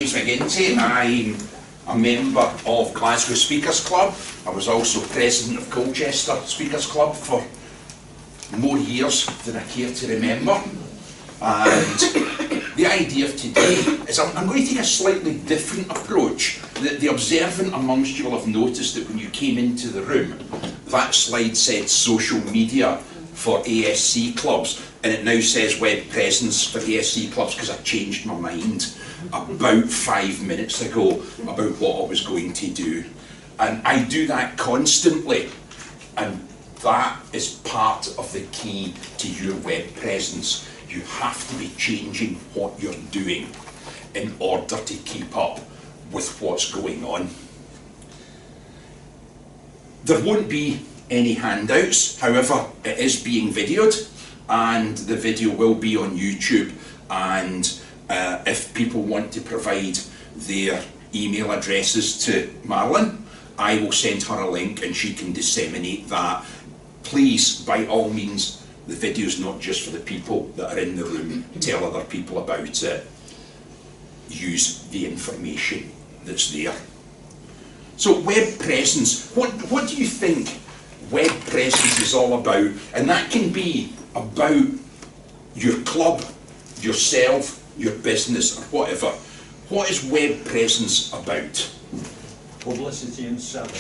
McGinty. I'm a member of Glasgow Speakers Club. I was also president of Colchester Speakers Club for more years than I care to remember. And the idea of today is I'm going to take a slightly different approach. The observant amongst you will have noticed that when you came into the room, that slide said social media for ASC clubs, and it now says web presence for ASC clubs because I changed my mind about 5 minutes ago about what I was going to do. And I do that constantly, and that is part of the key to your web presence. You have to be changing what you're doing in order to keep up with what's going on. There won't be any handouts, however, it is being videoed, and the video will be on YouTube, and if people want to provide their email addresses to Marilyn, I will send her a link and she can disseminate that. Please, by all means, the video is not just for the people that are in the room. Tell other people about it. Use the information that's there. So web presence, what do you think web presence is all about? And that can be about your club, yourself, your business, or whatever. What is web presence about? Publicity and selling.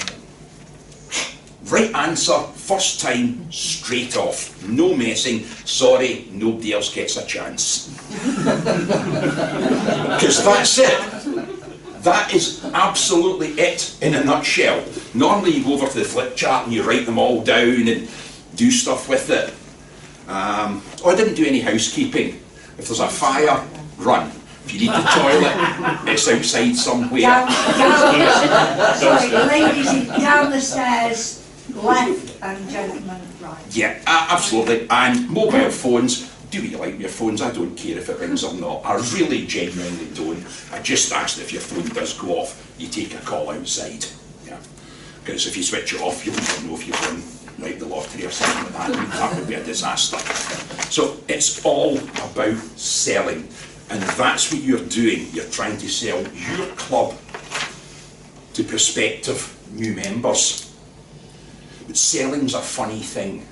Right answer, first time, straight off. No messing. Sorry, nobody else gets a chance. Because that's it. That is absolutely it in a nutshell. Normally you go over to the flip chart and you write them all down and do stuff with it. I didn't do any housekeeping. If there's a fire, run. If you need the toilet, it's outside somewhere. Sorry, ladies, down the stairs, left, and gentlemen, right. Yeah, absolutely. And mobile phones, do what you like with your phones. I don't care if it rings or not. I really genuinely don't. I just ask that if your phone does go off, you take a call outside. Yeah. Because if you switch it off, you'll never know if you've won like the lottery or something like that. That would be a disaster. So it's all about selling. And that's what you're doing. You're trying to sell your club to prospective new members. But selling's a funny thing.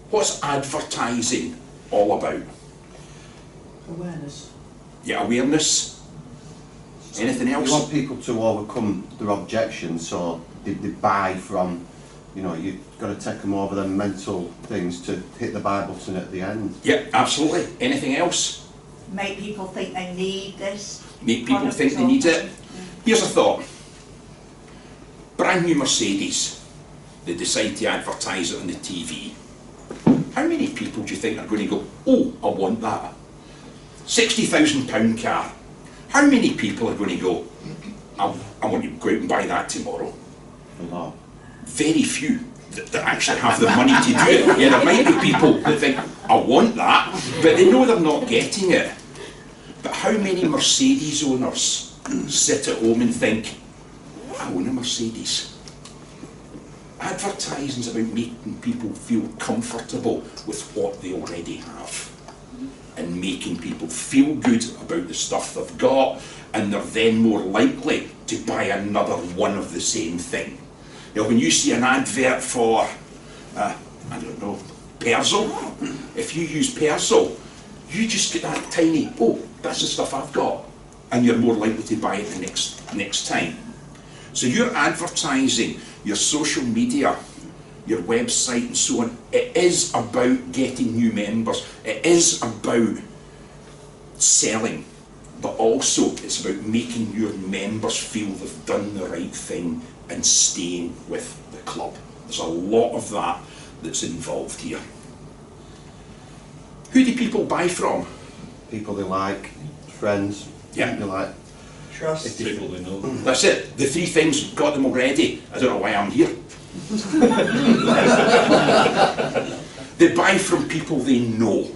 What's advertising all about? Awareness. Yeah, awareness. Anything else? You want people to overcome their objections, so they buy from, you know, you've got to take them over them mental things to hit the buy button at the end. Yeah, absolutely. Anything else? Make people think they need this. Make people think they need it. Here's a thought. Brand new Mercedes. They decide to advertise it on the TV. How many people do you think are going to go, oh, I want that? £60,000 car. How many people are going to go, I want to go out and buy that tomorrow? A lot. Very few that actually have the money to do it. Yeah, there might be people that think, I want that, but they know they're not getting it. But how many Mercedes owners sit at home and think, I own a Mercedes? Advertising's about making people feel comfortable with what they already have and making people feel good about the stuff they've got, and they're then more likely to buy another one of the same thing. You know, when you see an advert for, I don't know, Persil, if you use Persil, you just get that tiny, oh, that's the stuff I've got, and you're more likely to buy it the next time. So your advertising, your social media, your website and so on, it is about getting new members. It is about selling, but also it's about making your members feel they've done the right thing and staying with the club. There's a lot of that that's involved here. Who do people buy from? People they like, friends, Yeah. they like. Trust. People they know. That's it. The three things, got them already. I don't know why I'm here. They buy from people they know.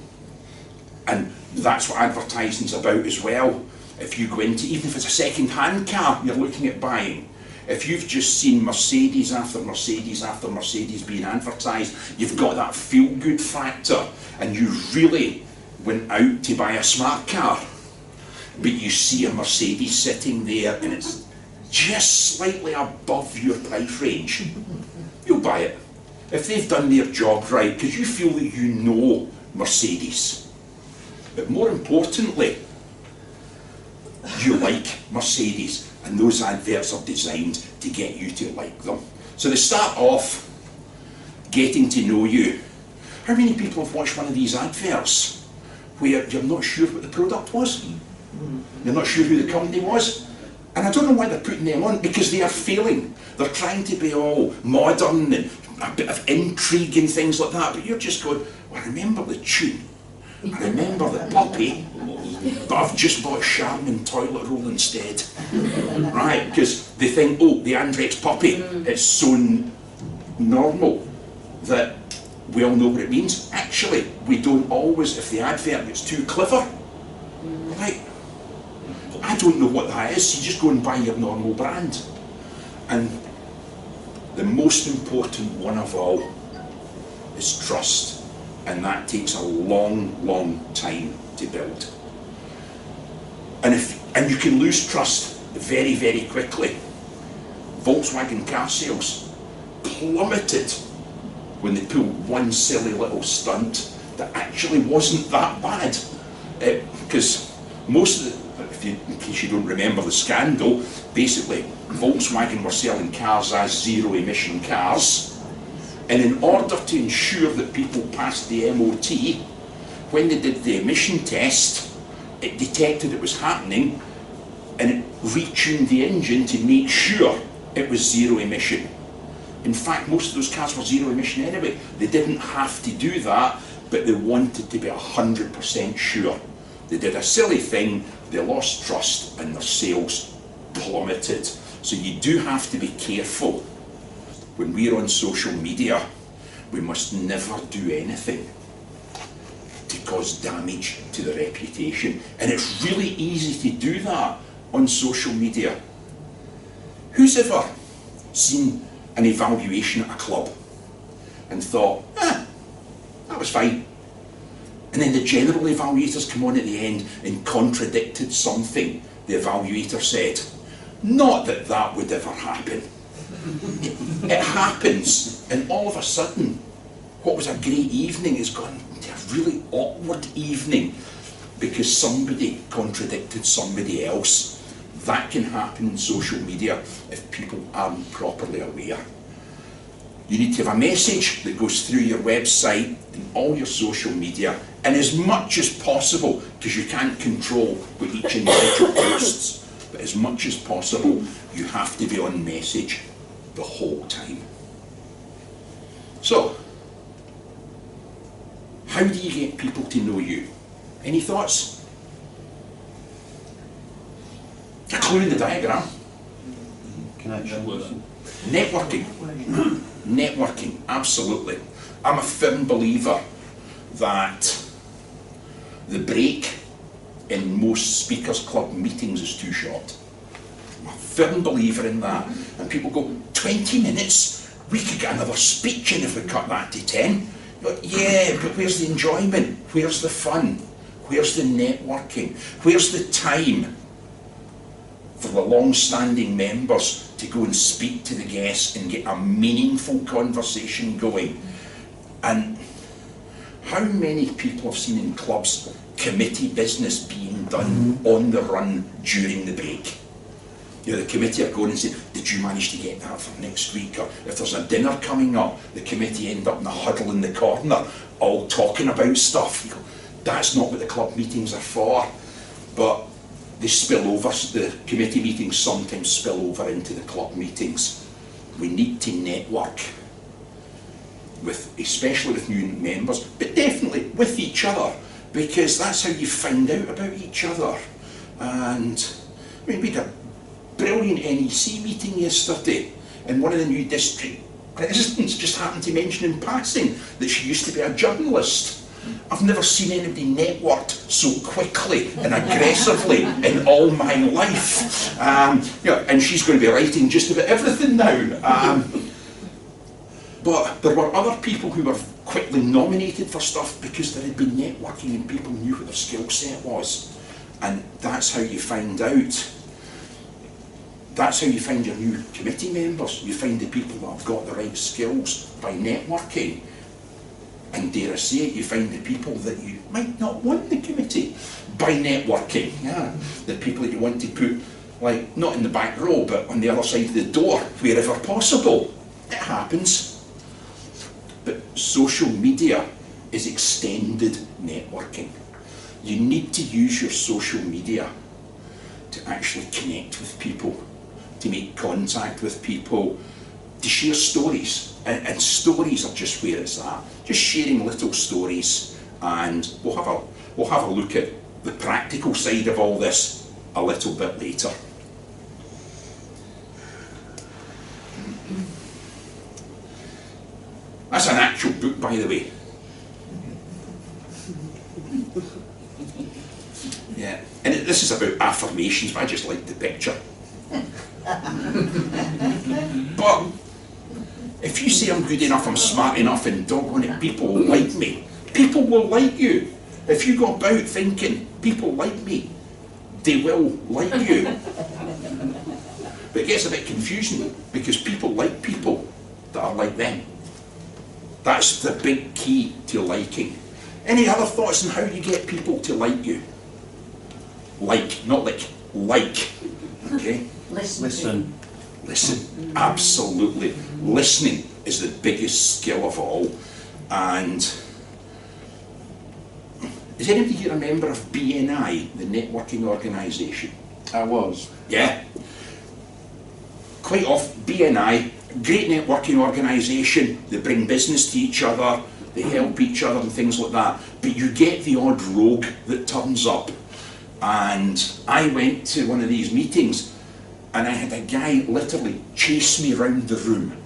And that's what advertising's about as well. If you go into, even if it's a second-hand car you're looking at buying, if you've just seen Mercedes after Mercedes after Mercedes being advertised, you've got that feel-good factor, and you really went out to buy a smart car. but you see a Mercedes sitting there and it's just slightly above your price range, you'll buy it. If they've done their job right, because you feel that you know Mercedes. But more importantly, you like Mercedes, and those adverts are designed to get you to like them. So they start off getting to know you. How many people have watched one of these adverts where you're not sure what the product was? You're not sure who the company was? And I don't know why they're putting them on, because they are failing. They're trying to be all modern and a bit of intrigue and things like that, but you're just going, well, I remember the tune, I remember the puppy, but I've just bought Charmin toilet roll instead. Right, because they think, oh, the Andrex puppy, it's so normal that we all know what it means. Actually, we don't always, if the advert gets too clever, right, I don't know what that is, you just go and buy your normal brand. And the most important one of all is trust, and that takes a long, long time to build. And you can lose trust very, very quickly. Volkswagen car sales plummeted when they pulled one silly little stunt that actually wasn't that bad. Because most of the, in case you don't remember the scandal, basically Volkswagen were selling cars as zero-emission cars, and in order to ensure that people passed the MOT, when they did the emission test, it detected it was happening, and it retuned the engine to make sure it was zero emission. In fact, most of those cars were zero emission anyway. They didn't have to do that, but they wanted to be 100% sure. They did a silly thing, they lost trust, and their sales plummeted. So you do have to be careful. When we're on social media, we must never do anything to cause damage to the reputation. And it's really easy to do that on social media. Who's ever seen an evaluation at a club and thought, that was fine? And then the general evaluators come on at the end and contradicted something the evaluator said. Not that that would ever happen. It happens, and all of a sudden, what was a great evening is gone to a really awkward evening because somebody contradicted somebody else. That can happen in social media if people aren't properly aware. You need to have a message that goes through your website and all your social media, and as much as possible, because you can't control what each individual posts, but as much as possible, you have to be on message the whole time. So, how do you get people to know you? Any thoughts? A clue in the diagram. Connection. Networking. Networking, absolutely. I'm a firm believer that the break in most Speakers Club meetings is too short. I'm a firm believer in that. And people go, 20 minutes? We could get another speech in if we cut that to 10. But yeah, but where's the enjoyment? Where's the fun? Where's the networking? Where's the time for the long-standing members to go and speak to the guests and get a meaningful conversation going? And how many people have seen in clubs committee business being done on the run during the break? You know, the committee are going and saying, did you manage to get that for next week? Or if there's a dinner coming up, the committee end up in a huddle in the corner, all talking about stuff. You go, that's not what the club meetings are for. But they spill over, the committee meetings sometimes spill over into the club meetings. We need to network with, especially with new members, but definitely with each other, because that's how you find out about each other. And I mean, we had a brilliant NEC meeting yesterday, and one of the new district presidents just happened to mention in passing that she used to be a journalist. I've never seen anybody networked so quickly and aggressively in all my life. You know, and she's going to be writing just about everything now. But there were other people who were quickly nominated for stuff because there had been networking and people knew what their skill set was. And that's how you find out. That's how you find your new committee members. You find the people that have got the right skills by networking. And dare I say it, you find the people that you might not want the committee by networking. Yeah, the people that you want to put, like, not in the back row, but on the other side of the door, wherever possible. It happens. But social media is extended networking. You need to use your social media to actually connect with people, to make contact with people, to share stories. And stories are just where it's at. Just sharing little stories, and we'll have a look at the practical side of all this a little bit later. That's an actual book, by the way. Yeah, and this is about affirmations, but I just like the picture. But if you say I'm good enough, I'm smart enough, and doggone it, people will like me, people will like you. If you go about thinking, people like me, they will like you. But it gets a bit confusing, because people like people that are like them. That's the big key to liking. Any other thoughts on how you get people to like you? Like, not like, okay? Listen. Listen, absolutely. Listening is the biggest skill of all. And is anybody here a member of BNI, the networking organisation? I was. Yeah. Quite often, BNI, great networking organisation, they bring business to each other, they help each other and things like that. But you get the odd rogue that turns up. And I went to one of these meetings, and I had a guy literally chase me around the room,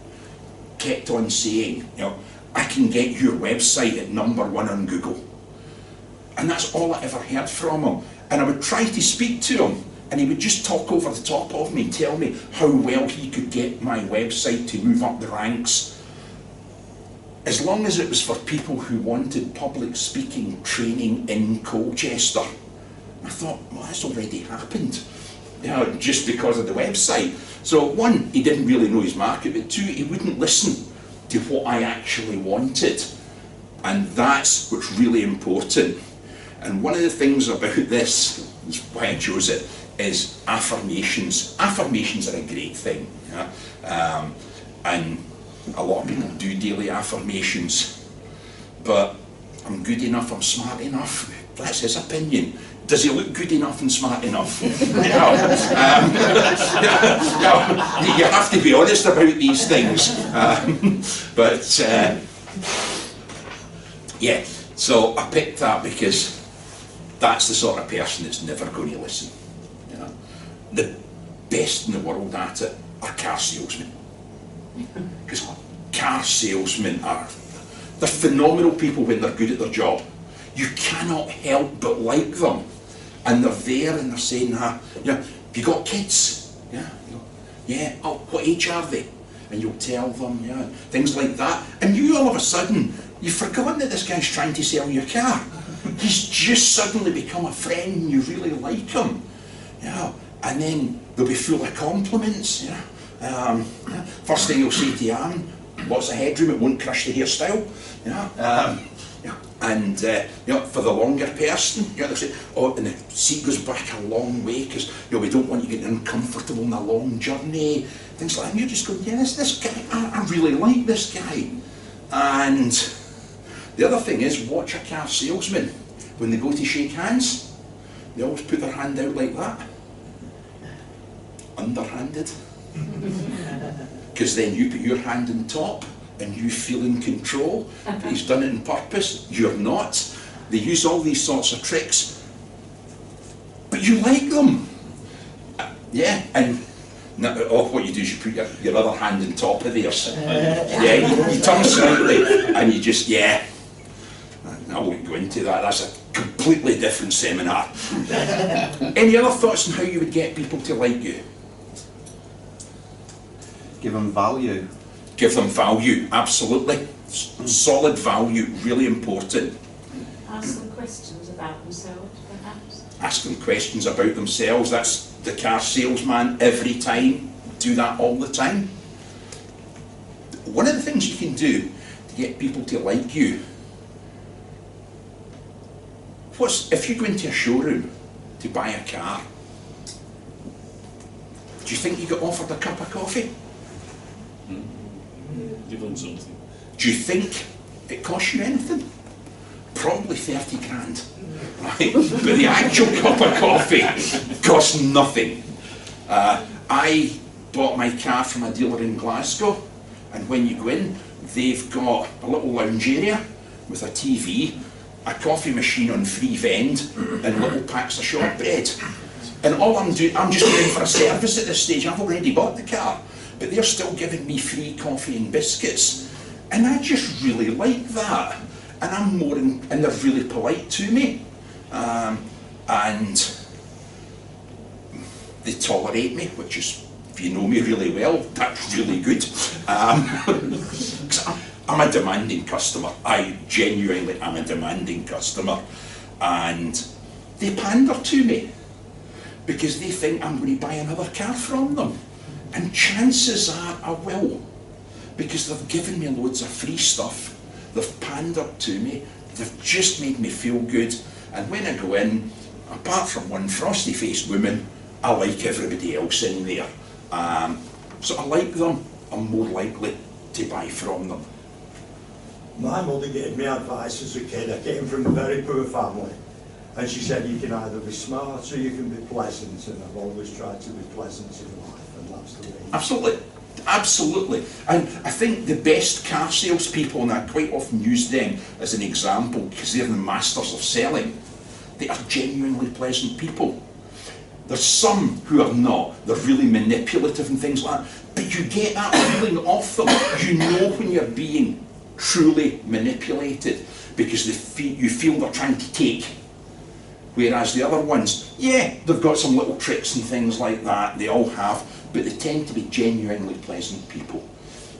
kept on saying, you know, I can get your website at #1 on Google. And that's all I ever heard from him. And I would try to speak to him, and he would just talk over the top of me, tell me how well he could get my website to move up the ranks. As long as it was for people who wanted public speaking training in Colchester. I thought, well, that's already happened, you know, just because of the website. So one, he didn't really know his market, but two, he wouldn't listen to what I actually wanted. And that's what's really important. And one of the things about this, is why I chose it, is affirmations. Affirmations are a great thing. Yeah? And a lot of people do daily affirmations. But I'm good enough, I'm smart enough. That's his opinion. Does he look good enough and smart enough? You have to be honest about these things. Yeah, so I picked that because that's the sort of person that's never going to listen. You know? The best in the world at it are car salesmen. Because car salesmen they're phenomenal people when they're good at their job. You cannot help but like them. And they're there and they're saying, you know, have you got kids? Yeah, yeah, oh, what age are they? And you'll tell them, yeah, things like that. And you all of a sudden, you've forgotten that this guy's trying to sell you a car. He's just suddenly become a friend and you really like him. Yeah, and then they'll be full of compliments. Yeah. First thing you'll say to you, lots of headroom, it won't crush the hairstyle. Yeah. And you know, for the longer person, you know, they say, oh, and the seat goes back a long way because, you know, we don't want you getting uncomfortable on a long journey, things like that. And you're just going, yeah, this guy, I really like this guy. And the other thing is, watch a car salesman. When they go to shake hands, they always put their hand out like that. Underhanded. Because then you put your hand on top, and you feel in control. He's done it on purpose, you're not. They use all these sorts of tricks, but you like them. Yeah, and what you do is you put your other hand on top of theirs. Yeah, you turn slightly, and you just, yeah. I won't go into that, that's a completely different seminar. Any other thoughts on how you would get people to like you? Give them value. Give them value, absolutely. Solid value, really important. Ask them questions about themselves, perhaps. ask them questions about themselves. That's the car salesman every time. Do that all the time. One of the things you can do to get people to like you, if you go into a showroom to buy a car, do you think you get offered a cup of coffee? Give them something. Do you think it costs you anything? Probably 30 grand, right? But the actual cup of coffee costs nothing. I bought my car from a dealer in Glasgow, and when you go in, they've got a little lounge area with a TV, a coffee machine on free vend, and little packs of shortbread. And all I'm doing, I'm just going for a service at this stage. I've already bought the car, but they're still giving me free coffee and biscuits. And I just really like that. And I'm more and they're really polite to me. And they tolerate me, which is, if you know me really well, that's really good. 'Cause I'm a demanding customer. I genuinely am a demanding customer. And they pander to me because they think I'm going to buy another car from them. And chances are I will, because they've given me loads of free stuff. They've pandered to me. They've just made me feel good. And when I go in, apart from one frosty-faced woman, I like everybody else in there. So I like them. I'm more likely to buy from them. My mother gave me advice as a kid. I came from a very poor family. And she said, you can either be smart or you can be pleasant. And I've always tried to be pleasant in life, and that's the way. Absolutely. Absolutely. And I think the best car salespeople, and I quite often use them as an example because they're the masters of selling, they are genuinely pleasant people. There's some who are not. They're really manipulative and things like that. But you get that feeling off them. You know when you're being truly manipulated because you feel they're trying to take. Whereas the other ones, yeah, they've got some little tricks and things like that. They all have. But they tend to be genuinely pleasant people.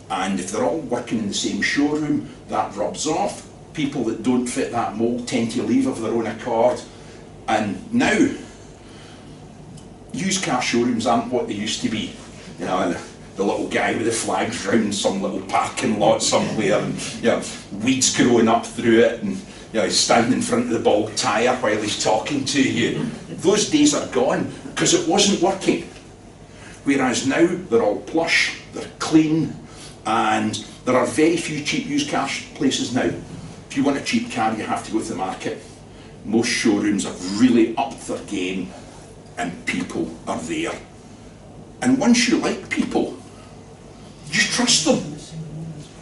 And if they're all working in the same showroom, that rubs off. People that don't fit that mould tend to leave of their own accord. And now, used car showrooms aren't what they used to be. You know, and the little guy with the flags round some little parking lot somewhere, and you know, weeds growing up through it, and you know, he's standing in front of the bald tyre while he's talking to you. Those days are gone because it wasn't working. Whereas now they're all plush, they're clean, and there are very few cheap used car places now. If you want a cheap car, you have to go to the market. Most showrooms have really upped their game, and people are there. And once you like people, you trust them.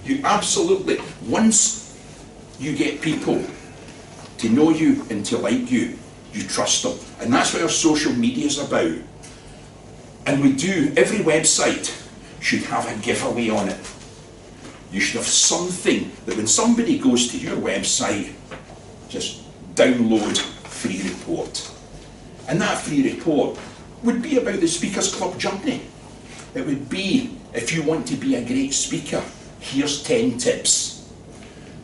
You absolutely, once you get people to know you and to like you, you trust them. And that's what our social media is about. And we do, every website should have a giveaway on it. You should have something that when somebody goes to your website, just download free report. And that free report would be about the Speakers Club journey. It would be, if you want to be a great speaker, here's 10 tips.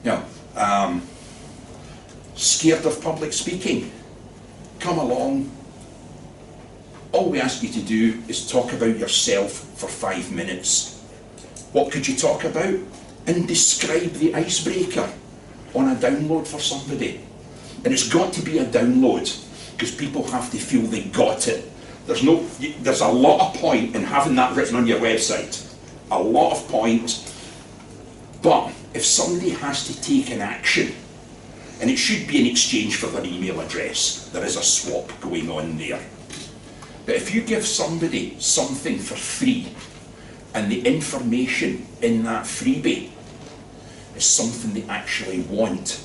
You know, scared of public speaking? Come along. All we ask you to do is talk about yourself for 5 minutes. What could you talk about? And describe the icebreaker on a download for somebody. And it's got to be a download, because people have to feel they got it. There's a lot of point in having that written on your website. A lot of point. But if somebody has to take an action, and it should be in exchange for their email address, there is a swap going on there. But if you give somebody something for free, and the information in that freebie is something they actually want.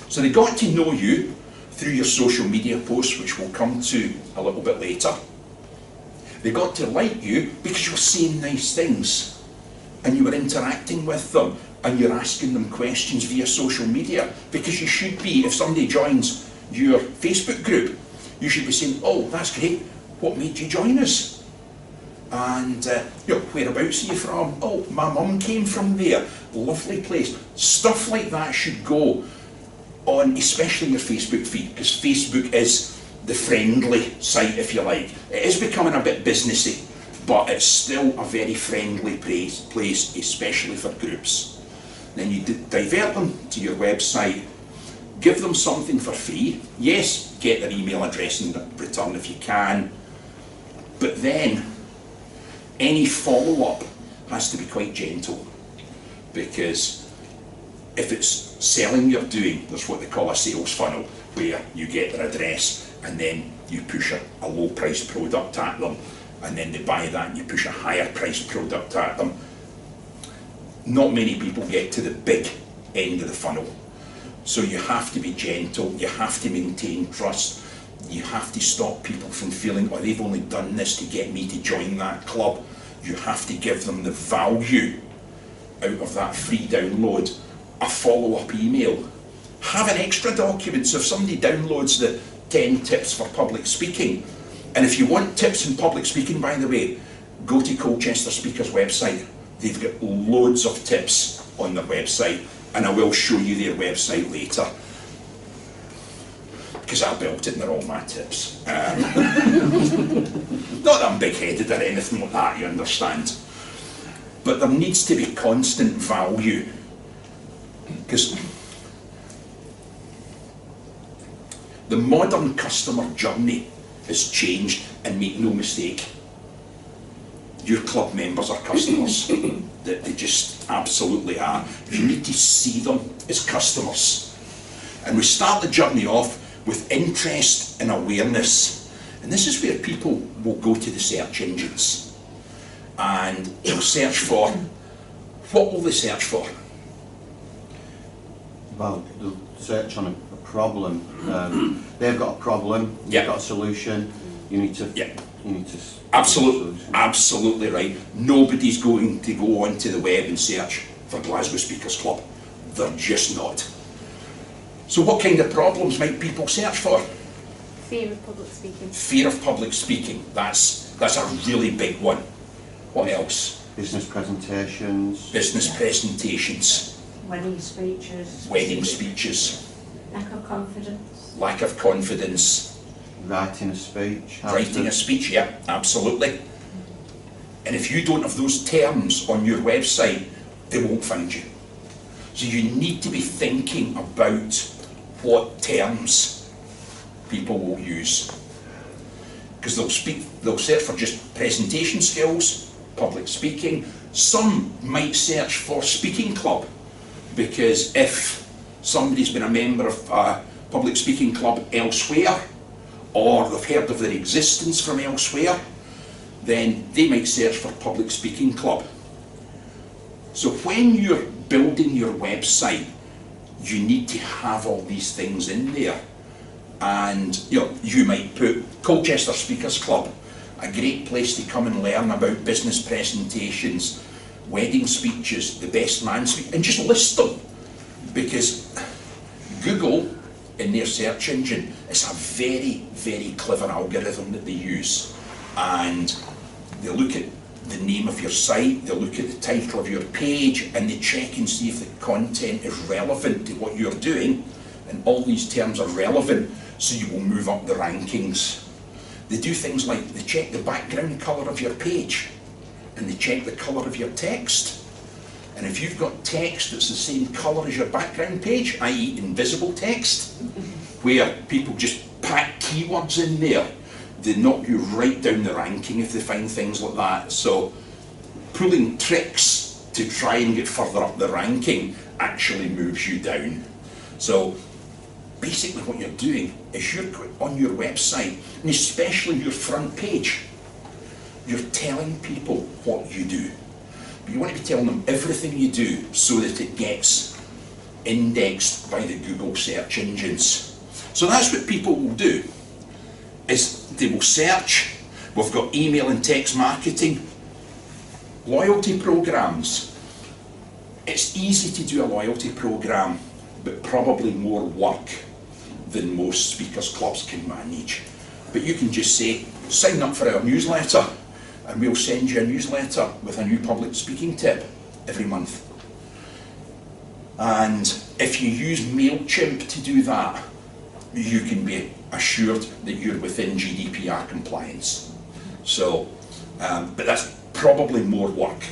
So they got to know you through your social media posts, which we'll come to a little bit later. They got to like you because you were saying nice things, and you were interacting with them, and you're asking them questions via social media, because you should be, if somebody joins your Facebook group, you should be saying, oh, that's great. What made you join us? And you know, whereabouts are you from? Oh, my mum came from there. Lovely place. Stuff like that should go on, especially in your Facebook feed, because Facebook is the friendly site, if you like. It is becoming a bit businessy, but it's still a very friendly place, especially for groups. Then you divert them to your website, give them something for free. Yes, get their email address in return if you can, but then any follow-up has to be quite gentle, because if it's selling you're doing, there's what they call a sales funnel, where you get their address and then you push a low priced product at them, and then they buy that and you push a higher priced product at them. Not many people get to the big end of the funnel. So you have to be gentle, you have to maintain trust, you have to stop people from feeling, oh, they've only done this to get me to join that club. You have to give them the value out of that free download, a follow-up email. Have an extra document, so if somebody downloads the 10 tips for public speaking, and if you want tips in public speaking, by the way, go to Colchester Speakers website. They've got loads of tips on their website, and I will show you their website later, because I built it and they're all my tips. Not that I'm big-headed or anything like that, you understand. But there needs to be constant value, because the modern customer journey has changed, and make no mistake, your club members are customers. They just absolutely are. You need to see them as customers. And we start the journey off with interest and awareness. And this is where people will go to the search engines. And they'll search for, what will they search for? Well, they'll search on a problem. They've got a problem, you've got a solution, you need to... Absolutely right. Nobody's going to go onto the web and search for Glasgow Speakers Club. They're just not. So what kind of problems might people search for? Fear of public speaking. Fear of public speaking. That's a really big one. What else? Business presentations. Business presentations. Wedding speeches. Wedding speeches. Lack of confidence. Lack of confidence. Writing a speech. Writing a speech, yeah, absolutely. And if you don't have those terms on your website, they won't find you. So you need to be thinking about what terms people will use. Because they'll search for just presentation skills, public speaking. Some might search for speaking club, because if somebody's been a member of a public speaking club elsewhere, or they've heard of their existence from elsewhere, then they might search for public speaking club. So when you're building your website, you need to have all these things in there. And you might put Colchester Speakers Club, a great place to come and learn about business presentations, wedding speeches, the best man speech, and just list them. Because Google, in their search engine, it's a very, very clever algorithm that they use. And they look at the name of your site, they look at the title of your page, and they check and see if the content is relevant to what you're doing. And all these terms are relevant, so you will move up the rankings. They do things like they check the background colour of your page, and they check the colour of your text. And if you've got text that's the same colour as your background page, i.e. invisible text, where people just pack keywords in there, they knock you right down the ranking if they find things like that. So pulling tricks to try and get further up the ranking actually moves you down. So basically what you're doing is you're on your website, and especially your front page, you're telling people what you do. But you want to be telling them everything you do so that it gets indexed by the Google search engines. So that's what people will do, is they will search. We've got email and text marketing, loyalty programs. It's easy to do a loyalty program, but probably more work than most speakers clubs can manage. But you can just say, sign up for our newsletter, and we'll send you a newsletter with a new public speaking tip every month. And if you use MailChimp to do that, you can be assured that you're within GDPR compliance. So, but that's probably more work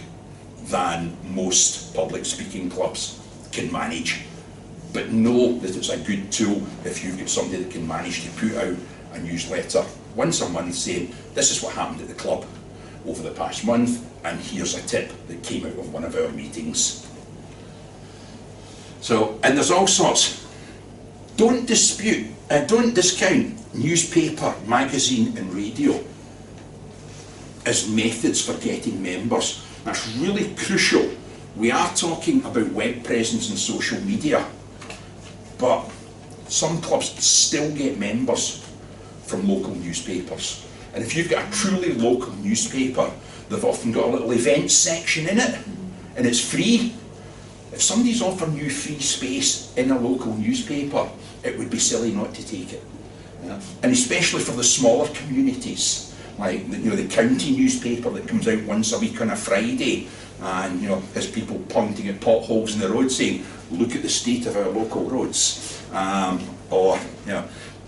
than most public speaking clubs can manage. But know that it's a good tool if you've got somebody that can manage to put out a newsletter once a month saying, this is what happened at the club over the past month, and here's a tip that came out of one of our meetings. So, and there's all sorts. Don't discount newspaper, magazine and radio as methods for getting members. That's really crucial. We are talking about web presence and social media, but some clubs still get members from local newspapers. And if you've got a truly local newspaper, they've often got a little events section in it, and it's free. If somebody's offering you free space in a local newspaper, it would be silly not to take it. Yeah. And especially for the smaller communities, like the county newspaper that comes out once a week on a Friday, and has people pointing at potholes in the road saying, look at the state of our local roads, or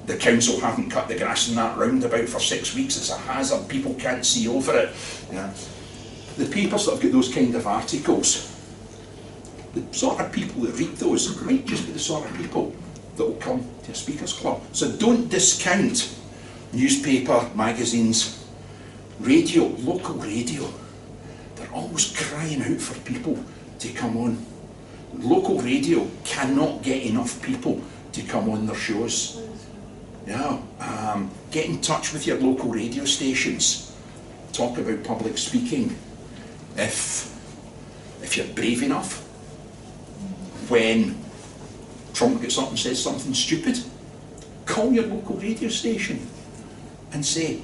the council haven't cut the grass in that roundabout for 6 weeks, it's a hazard, people can't see over it. The papers that have got those kind of articles, the sort of people that read those might just be the sort of people that will come to a speakers club. So don't discount newspaper, magazines, radio, local radio. They're always crying out for people to come on. Local radio cannot get enough people to come on their shows. Get in touch with your local radio stations. Talk about public speaking. If you're brave enough, when Trump gets up and says something stupid, call your local radio station and say,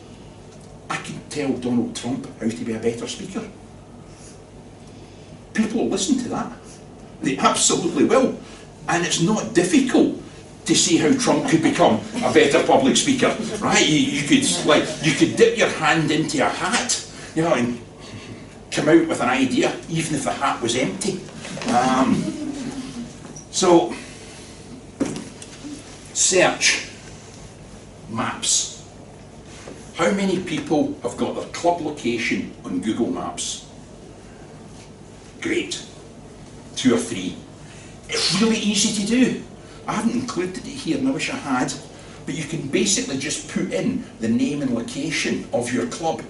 I can tell Donald Trump how to be a better speaker. People will listen to that. They absolutely will. And it's not difficult to see how Trump could become a better public speaker, right? You could dip your hand into a hat, and come out with an idea, even if the hat was empty. So, search maps. How many people have got their club location on Google Maps? Great. 2 or 3. It's really easy to do. I haven't included it here and I wish I had, but you can basically just put in the name and location of your club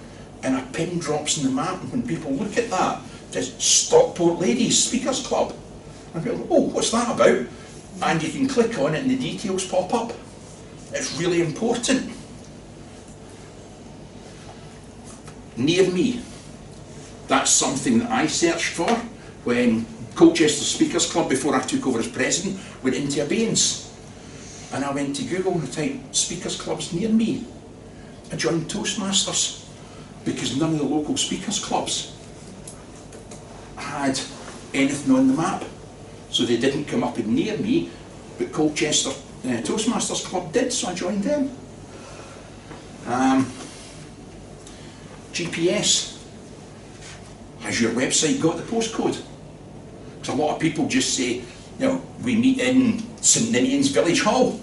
and a pin drops in the map, and when people look at that, just Stockport Ladies Speakers Club. And people go, oh, what's that about? And you can click on it and the details pop up. It's really important. Near me. That's something that I searched for when Colchester Speakers Club, before I took over as president, went into abeyance. And I went to Google and typed speakers clubs near me. I joined Toastmasters because none of the local speakers clubs had anything on the map. So they didn't come up in near me, but Colchester Toastmasters Club did, so I joined them. GPS. Has your website got the postcode? Because a lot of people just say, we meet in St Ninian's Village Hall,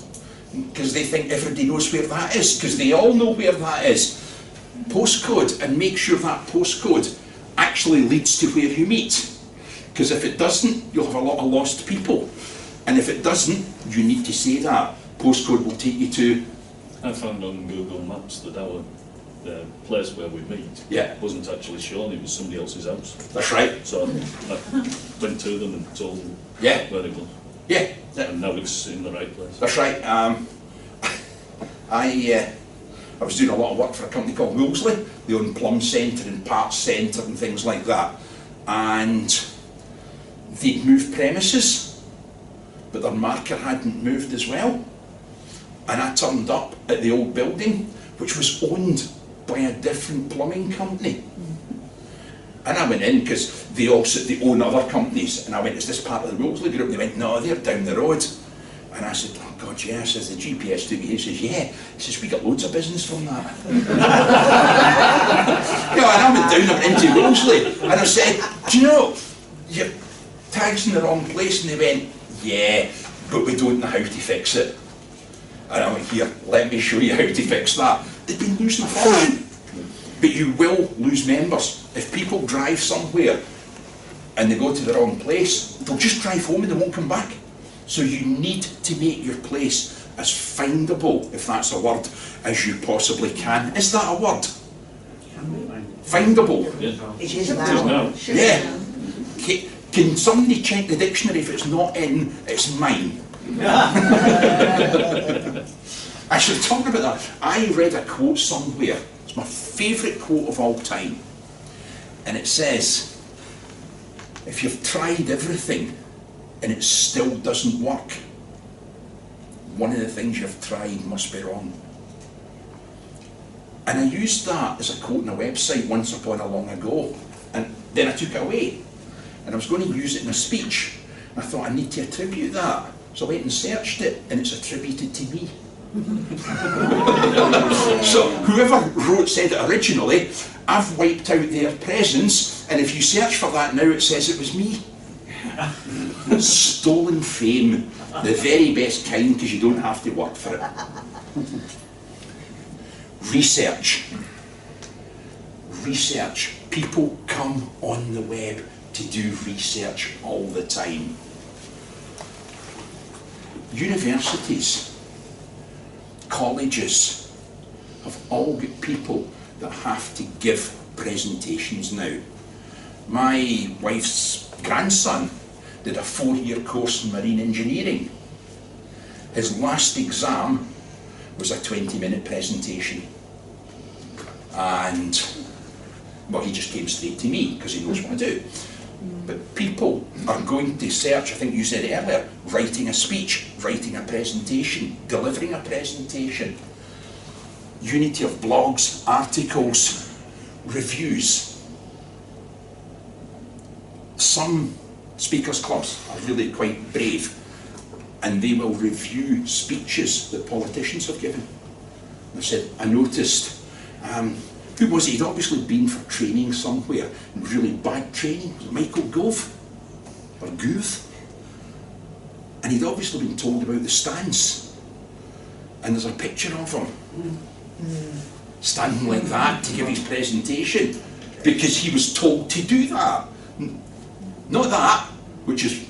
because they think everybody knows where that is, because they all know where that is. Postcode, and make sure that postcode actually leads to where you meet. Because if it doesn't, you'll have a lot of lost people. And if it doesn't, you need to say that. Postcode will take you to... I found on Google Maps that the place where we meet wasn't actually shown, it was somebody else's house. That's right. So I went to them and told them where it was. Yeah. And now it's in the right place. That's right. I was doing a lot of work for a company called Wolseley. They own Plum Centre and Parts Centre and things like that. And they'd moved premises, but their marker hadn't moved as well. And I turned up at the old building, which was owned by a different plumbing company. And I went in, because they own other companies, and I went, is this part of the Wolseley group? And they went, no, they're down the road. And I said, oh God, yeah. I says, the GPS took me. He says, yeah. He says, we got loads of business from that. And I went down, I went into Wolseley, and I said, do you know, your tag's in the wrong place. And they went, yeah, but we don't know how to fix it. And I went, here, let me show you how to fix that. They've been losing a fortune. But you will lose members. If people drive somewhere and they go to the wrong place, they'll just drive home and they won't come back. So you need to make your place as findable, if that's a word, as you possibly can. Is that a word? Findable? Yeah. It is It is now. Yeah. Can somebody check the dictionary? If it's not in, it's mine. I should talk about that. I read a quote somewhere. It's my favourite quote of all time. And it says, if you've tried everything and it still doesn't work, one of the things you've tried must be wrong. And I used that as a quote on a website once upon a long ago. And then I took it away. And I was going to use it in a speech. And I thought I need to attribute that. So I went and searched it, and it's attributed to me. So whoever said it originally, I've wiped out their presence, and if you search for that now, it says it was me. Stolen fame, the very best kind, because you don't have to work for it. Research. Research. People come on the web to do research all the time. Universities, colleges have all got people that have to give presentations now. My wife's grandson did a 4-year course in marine engineering. His last exam was a 20-minute presentation. And, well, he just came straight to me because he knows what I do. But people are going to search, I think you said it earlier, writing a speech, writing a presentation, delivering a presentation. You need to have blogs, articles, reviews. Some speakers clubs are really quite brave, and they will review speeches that politicians have given. They said, I noticed, who was it? He'd obviously been for training somewhere, really bad training. Was it Michael Gove? Or Gove? And he'd obviously been told about the stance. And there's a picture of him standing like that to give his presentation because he was told to do that. Not that, which is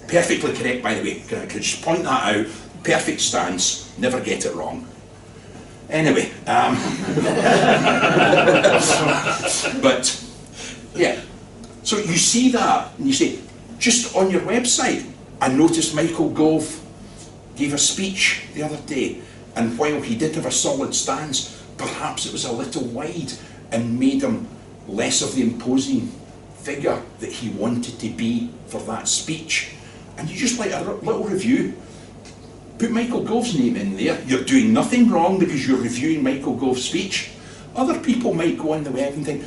perfectly correct, by the way. Can I just point that out? Perfect stance, never get it wrong. Anyway, but yeah, so you see that and you say, just on your website, I noticed Michael Gove gave a speech the other day, and while he did have a solid stance, perhaps it was a little wide and made him less of the imposing figure that he wanted to be for that speech. And you just like a little review. Put Michael Gove's name in there. You're doing nothing wrong because you're reviewing Michael Gove's speech. Other people might go on the web and think,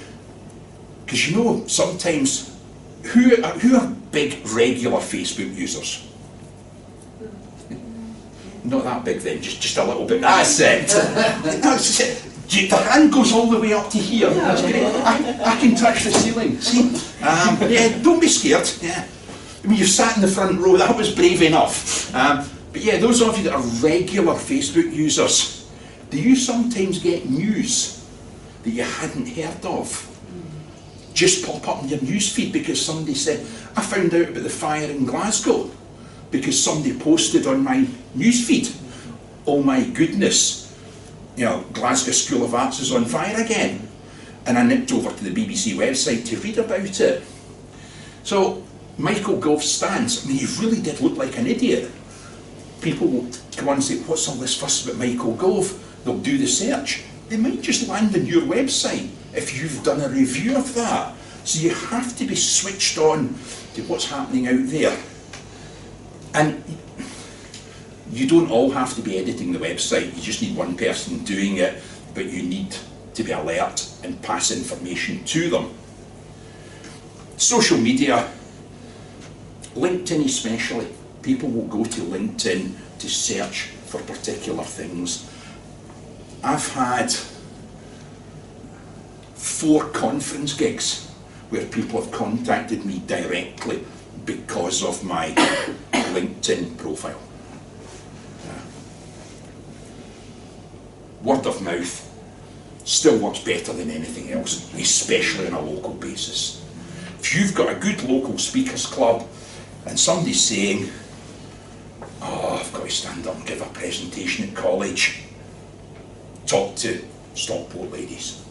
because you know, sometimes, who are big regular Facebook users? Not that big then, just a little bit. That's it. That's it. The hand goes all the way up to here. That's great. I can touch the ceiling. See? Yeah, don't be scared. Yeah. I mean, you sat in the front row. That was brave enough. But yeah, those of you that are regular Facebook users, do you sometimes get news that you hadn't heard of just pop up in your news feed because somebody said, I found out about the fire in Glasgow because somebody posted on my news feed, oh my goodness, you know, Glasgow School of Arts is on fire again. And I nipped over to the BBC website to read about it. So Michael Gove's stance, I mean, he really did look like an idiot. People will come on and say, what's all this fuss about Michael Gove? They'll do the search. They might just land on your website if you've done a review of that. So you have to be switched on to what's happening out there. And you don't all have to be editing the website. You just need one person doing it, but you need to be alert and pass information to them. Social media, LinkedIn especially. People will go to LinkedIn to search for particular things. I've had 4 conference gigs where people have contacted me directly because of my LinkedIn profile. word of mouth still works better than anything else, especially on a local basis. If you've got a good local speakers club and somebody's saying, oh, I've got to stand up and give a presentation at college, talk to Stockport ladies.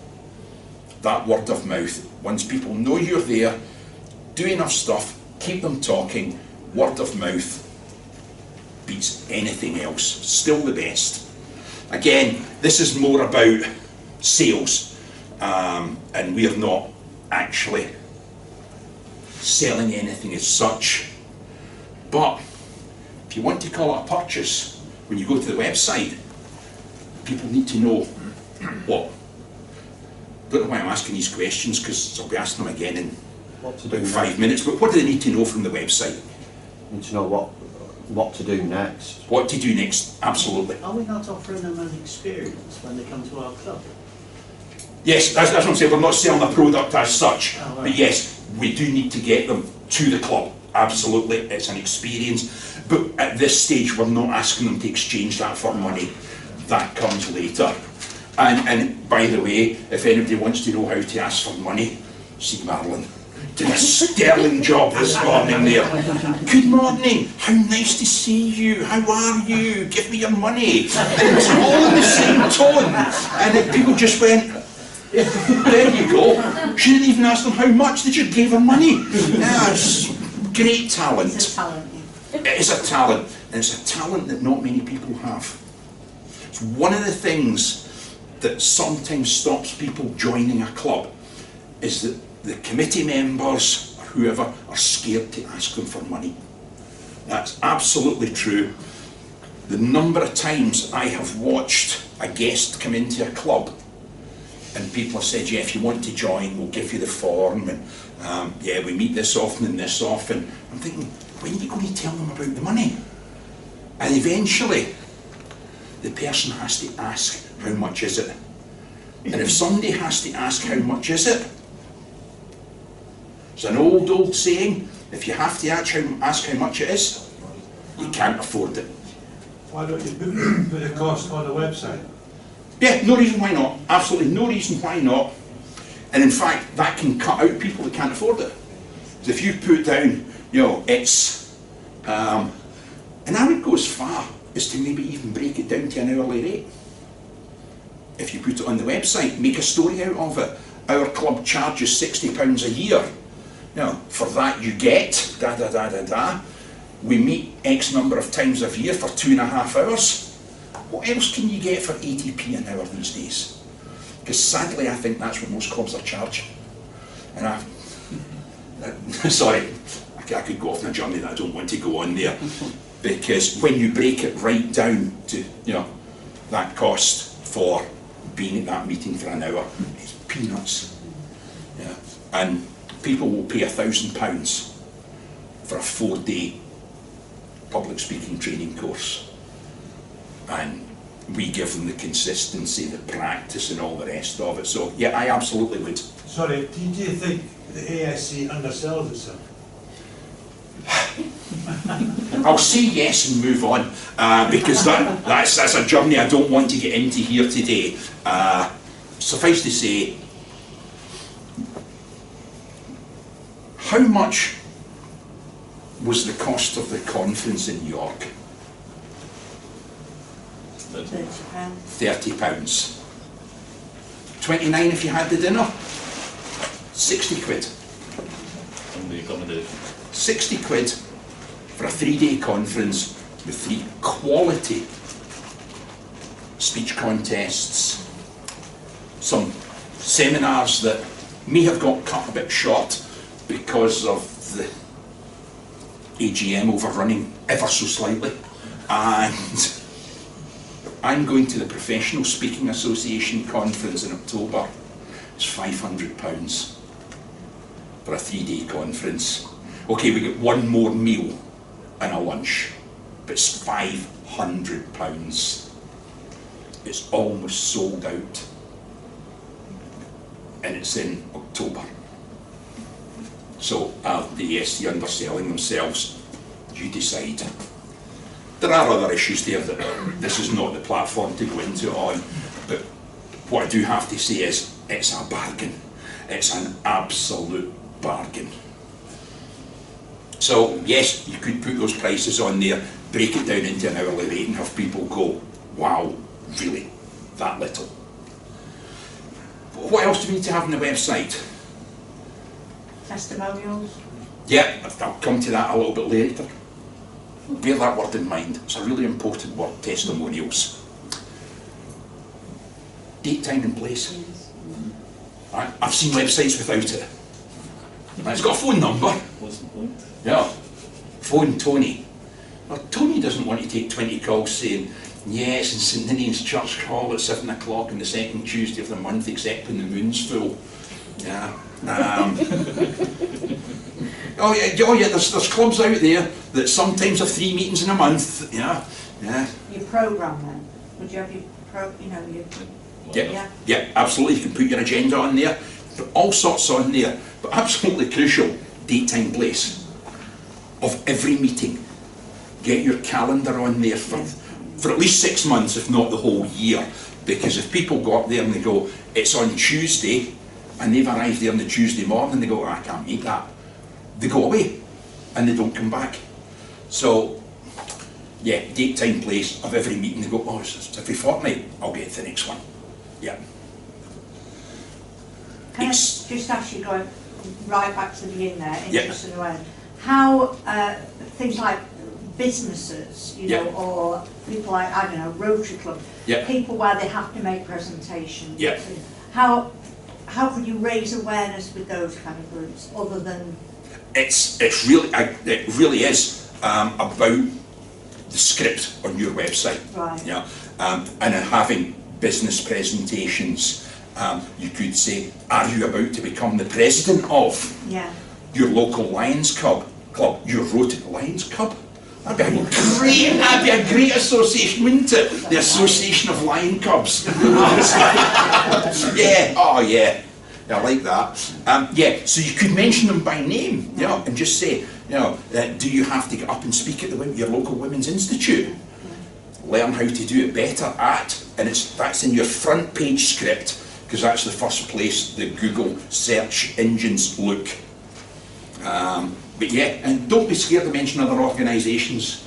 That word of mouth, once people know you're there, do enough stuff, keep them talking, word of mouth beats anything else, still the best. Again, this is more about sales, and we're not actually selling anything as such. But if you want to call it a purchase, when you go to the website, people need to know what. Don't know why I'm asking these questions, because I'll be asking them again in about 5 minutes, but what do they need to know from the website? Need to know what to do next. What to do next, absolutely. Are we not offering them an experience when they come to our club? Yes, that's what I'm saying, we're not selling a product as such, Oh, right. but yes, we do need to get them to the club, absolutely, it's an experience, but at this stage we're not asking them to exchange that for money, that comes later. And by the way, if anybody wants to know how to ask for money, see Marilyn. Did a sterling job this morning there. Good morning, how nice to see you, how are you, give me your money. And it was all in the same tone. And then people just went, there you go. She didn't even ask them how much, they just gave her money. Yeah, it's great talent. It's a talent. It is a talent, and it's a talent that not many people have. It's one of the things that sometimes stops people joining a club, is that the committee members, or whoever, are scared to ask them for money. That's absolutely true. The number of times I have watched a guest come into a club and people have said, yeah, if you want to join, we'll give you the form, and yeah, we meet this often and this often. I'm thinking, when are you going to tell them about the money? And eventually, the person has to ask, how much is it? And if somebody has to ask, how much is it? It's an old saying, if you have to ask how much it is, you can't afford it. Why don't you put the cost on the website? Yeah, no reason why not. Absolutely no reason why not. And in fact, that can cut out people that can't afford it. So if you put down, you know, it's, and I would go as far as to maybe even break it down to an hourly rate. If you put it on the website, make a story out of it. Our club charges £60 a year. Now, for that you get da da da da da. We meet X number of times a year for 2.5 hours. What else can you get for 80p an hour these days? Because sadly, I think that's what most clubs are charging. And sorry, I could go off on a journey that I don't want to go on there. Because when you break it right down to, you know, that cost for being at that meeting for an hour, it's peanuts. Yeah. And people will pay £1,000 for a 4-day public speaking training course, and we give them the consistency, the practice and all the rest of it. So yeah, I absolutely would. Sorry, do you think the ASC undersells itself? I'll say yes and move on, because that's a journey I don't want to get into here today. Suffice to say, how much was the cost of the conference in York? £30. 29 if you had the dinner. 60 quid. And the accommodation. 60 quid for a 3-day conference with 3 quality speech contests, some seminars that may have got cut a bit short because of the AGM overrunning ever so slightly, and I'm going to the Professional Speaking Association conference in October. It's £500 for a 3-day conference. Okay, we get one more meal and a lunch, but it's £500. It's almost sold out, and it's in October. So the ESC underselling themselves, you decide. There are other issues there that this is not the platform to go into on, what I do have to say is, it's a bargain. It's an absolute bargain. So yes, you could put those prices on there, break it down into an hourly rate and have people go, wow, really, that little. What else do we need to have on the website? Testimonials. Yeah, I'll come to that a little bit later. Bear that word in mind. It's a really important word, testimonials. Date, time and place. Right. I've seen websites without it. Right. It's got a phone number. What's the point? Yeah. Phone Tony. Now, Tony doesn't want to take 20 calls saying, yes, in St Ninian's Church Hall at 7 o'clock on the second Tuesday of the month, except when the moon's full. Yeah. Oh yeah, there's clubs out there that sometimes have 3 meetings in a month. Yeah. Your programme then. Would you have your Yeah, absolutely. You can put your agenda on there, put all sorts on there, but absolutely crucial, date, time, place of every meeting. Get your calendar on there for at least 6 months, if not the whole year, because if people go up there and they go, it's on Tuesday, and they've arrived there on the Tuesday morning, they go, I can't make that. They go away, and they don't come back. So, yeah, date, time, place of every meeting, they go, oh, it's every fortnight, I'll get to the next one. Yeah. Can I just ask you, going right back to the beginning there, Yeah. interest and awareness, how things like businesses, you know, or people like, I don't know, Rotary Club, people where they have to make presentations, how could you raise awareness with those kind of groups, other than... It really is about the script on your website. Right. Yeah. And having business presentations. You could say, are you about to become the president of your local Lions Club, your Rotary Lions Club? That'd be a great association, wouldn't it? The Association of Lion Cubs. Yeah, oh yeah, I like that. Yeah, so you could mention them by name, you know, and just say, you know, do you have to get up and speak at your local Women's Institute? Learn how to do it better at, and that's in your front page script, because that's the first place the Google search engines look. But yeah, and don't be scared to mention other organisations.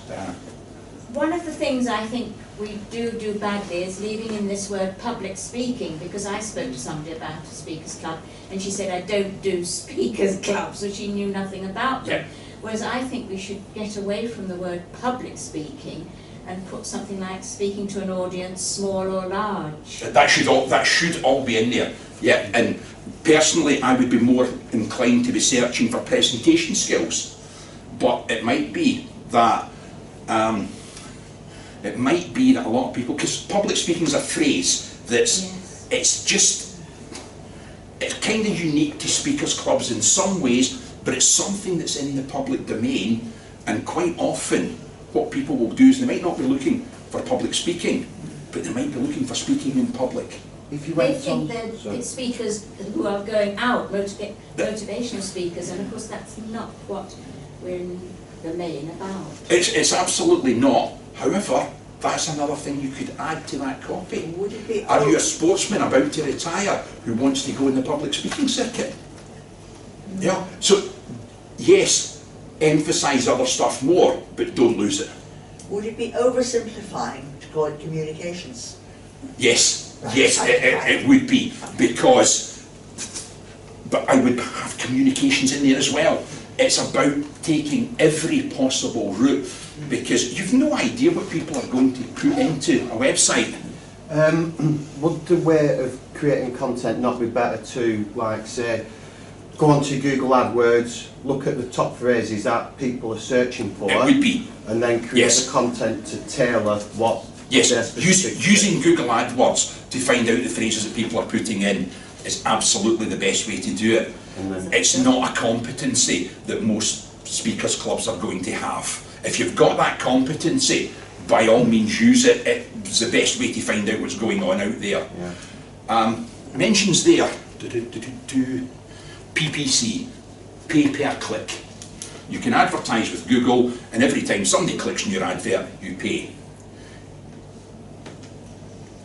One of the things I think we do badly is leaving in this word public speaking, because I spoke to somebody about a speakers club and she said, I don't do speakers clubs, so she knew nothing about them. Whereas I think we should get away from the word public speaking and put something like speaking to an audience, small or large. That should all be in there. Yeah, and personally I would be more inclined to be searching for presentation skills. But it might be that a lot of people, because public speaking is a phrase that's it's kind of unique to speakers clubs in some ways, but it's something that's in the public domain, and quite often what people will do is they might not be looking for public speaking, but they might be looking for speaking in public. They think that speakers who are going out, motivational speakers, and of course that's not what we're in the main about. It's absolutely not. However, that's another thing you could add to that copy. Are you a sportsman about to retire who wants to go in the public speaking circuit? Yeah. So, yes, emphasise other stuff more, but don't lose it. Would it be oversimplifying to call it communications? Yes, it would be, because, but I would have communications in there as well. It's about taking every possible route, because you've no idea what people are going to put into a website. Would the way of creating content not be better to, like, say, go onto Google AdWords, look at the top phrases that people are searching for, it would be, and then create the content to tailor what? Yes, using Google AdWords to find out the phrases that people are putting in is absolutely the best way to do it. It's not a competency that most speakers clubs are going to have. If you've got that competency, by all means use it. It's the best way to find out what's going on out there. Mentions there, PPC, pay per click. You can advertise with Google, and every time somebody clicks on your advert, you pay.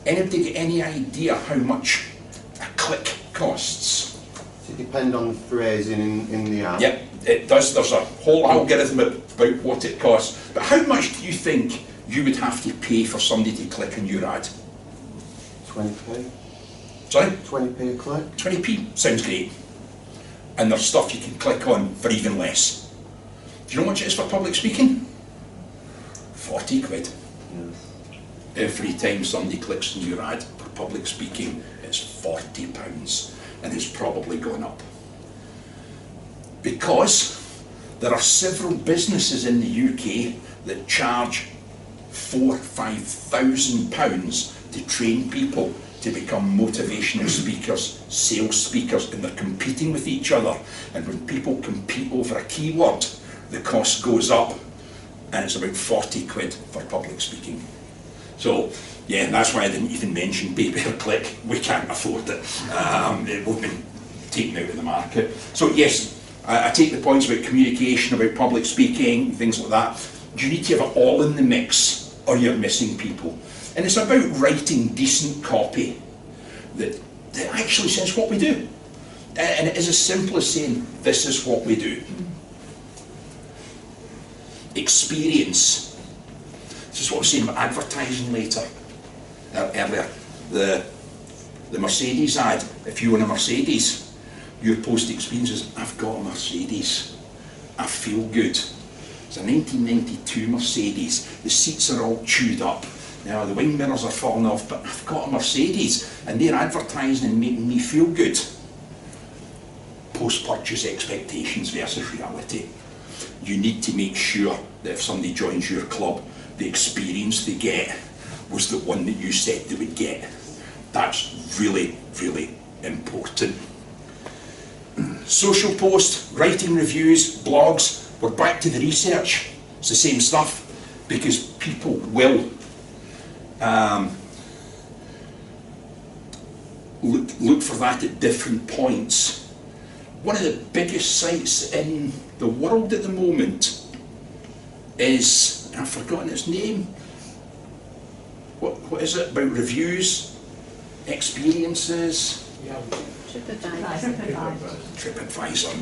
Anybody get any idea how much a click costs? Does it depend on the phrasing in the ad? Yep, it does. There's a whole algorithm about what it costs. But how much do you think you would have to pay for somebody to click on your ad? 20p. Sorry? 20p a click. 20p sounds great. And there's stuff you can click on for even less. Do you know how much it is for public speaking? 40 quid. Yes. Every time somebody clicks on your ad for public speaking, it's £40, and it's probably gone up. Because there are several businesses in the UK that charge £4,000–5,000 to train people to become motivational speakers, sales speakers, and they're competing with each other. And when people compete over a keyword, the cost goes up, and it's about 40 quid for public speaking. So, yeah, that's why I didn't even mention pay-per-click. We can't afford it. We've been taken out of the market. So yes, I take the points about communication, about public speaking, things like that. You need to have it all in the mix, or you're missing people. And it's about writing decent copy that actually says what we do. And it is as simple as saying, this is what we do. Experience. This is what I was saying about advertising earlier. The Mercedes ad, if you own a Mercedes, your post experience is, I've got a Mercedes. I feel good. It's a 1992 Mercedes. The seats are all chewed up. Now the wing mirrors are falling off, but I've got a Mercedes, and they're advertising and making me feel good. Post-purchase expectations versus reality. You need to make sure that if somebody joins your club, the experience they get was the one that you said they would get. That's really, really important. Social posts, writing reviews, blogs, we're back to the research. It's the same stuff, because people will look for that at different points. One of the biggest sites in the world at the moment is, I've forgotten its name. What is it about reviews, experiences? TripAdvisor.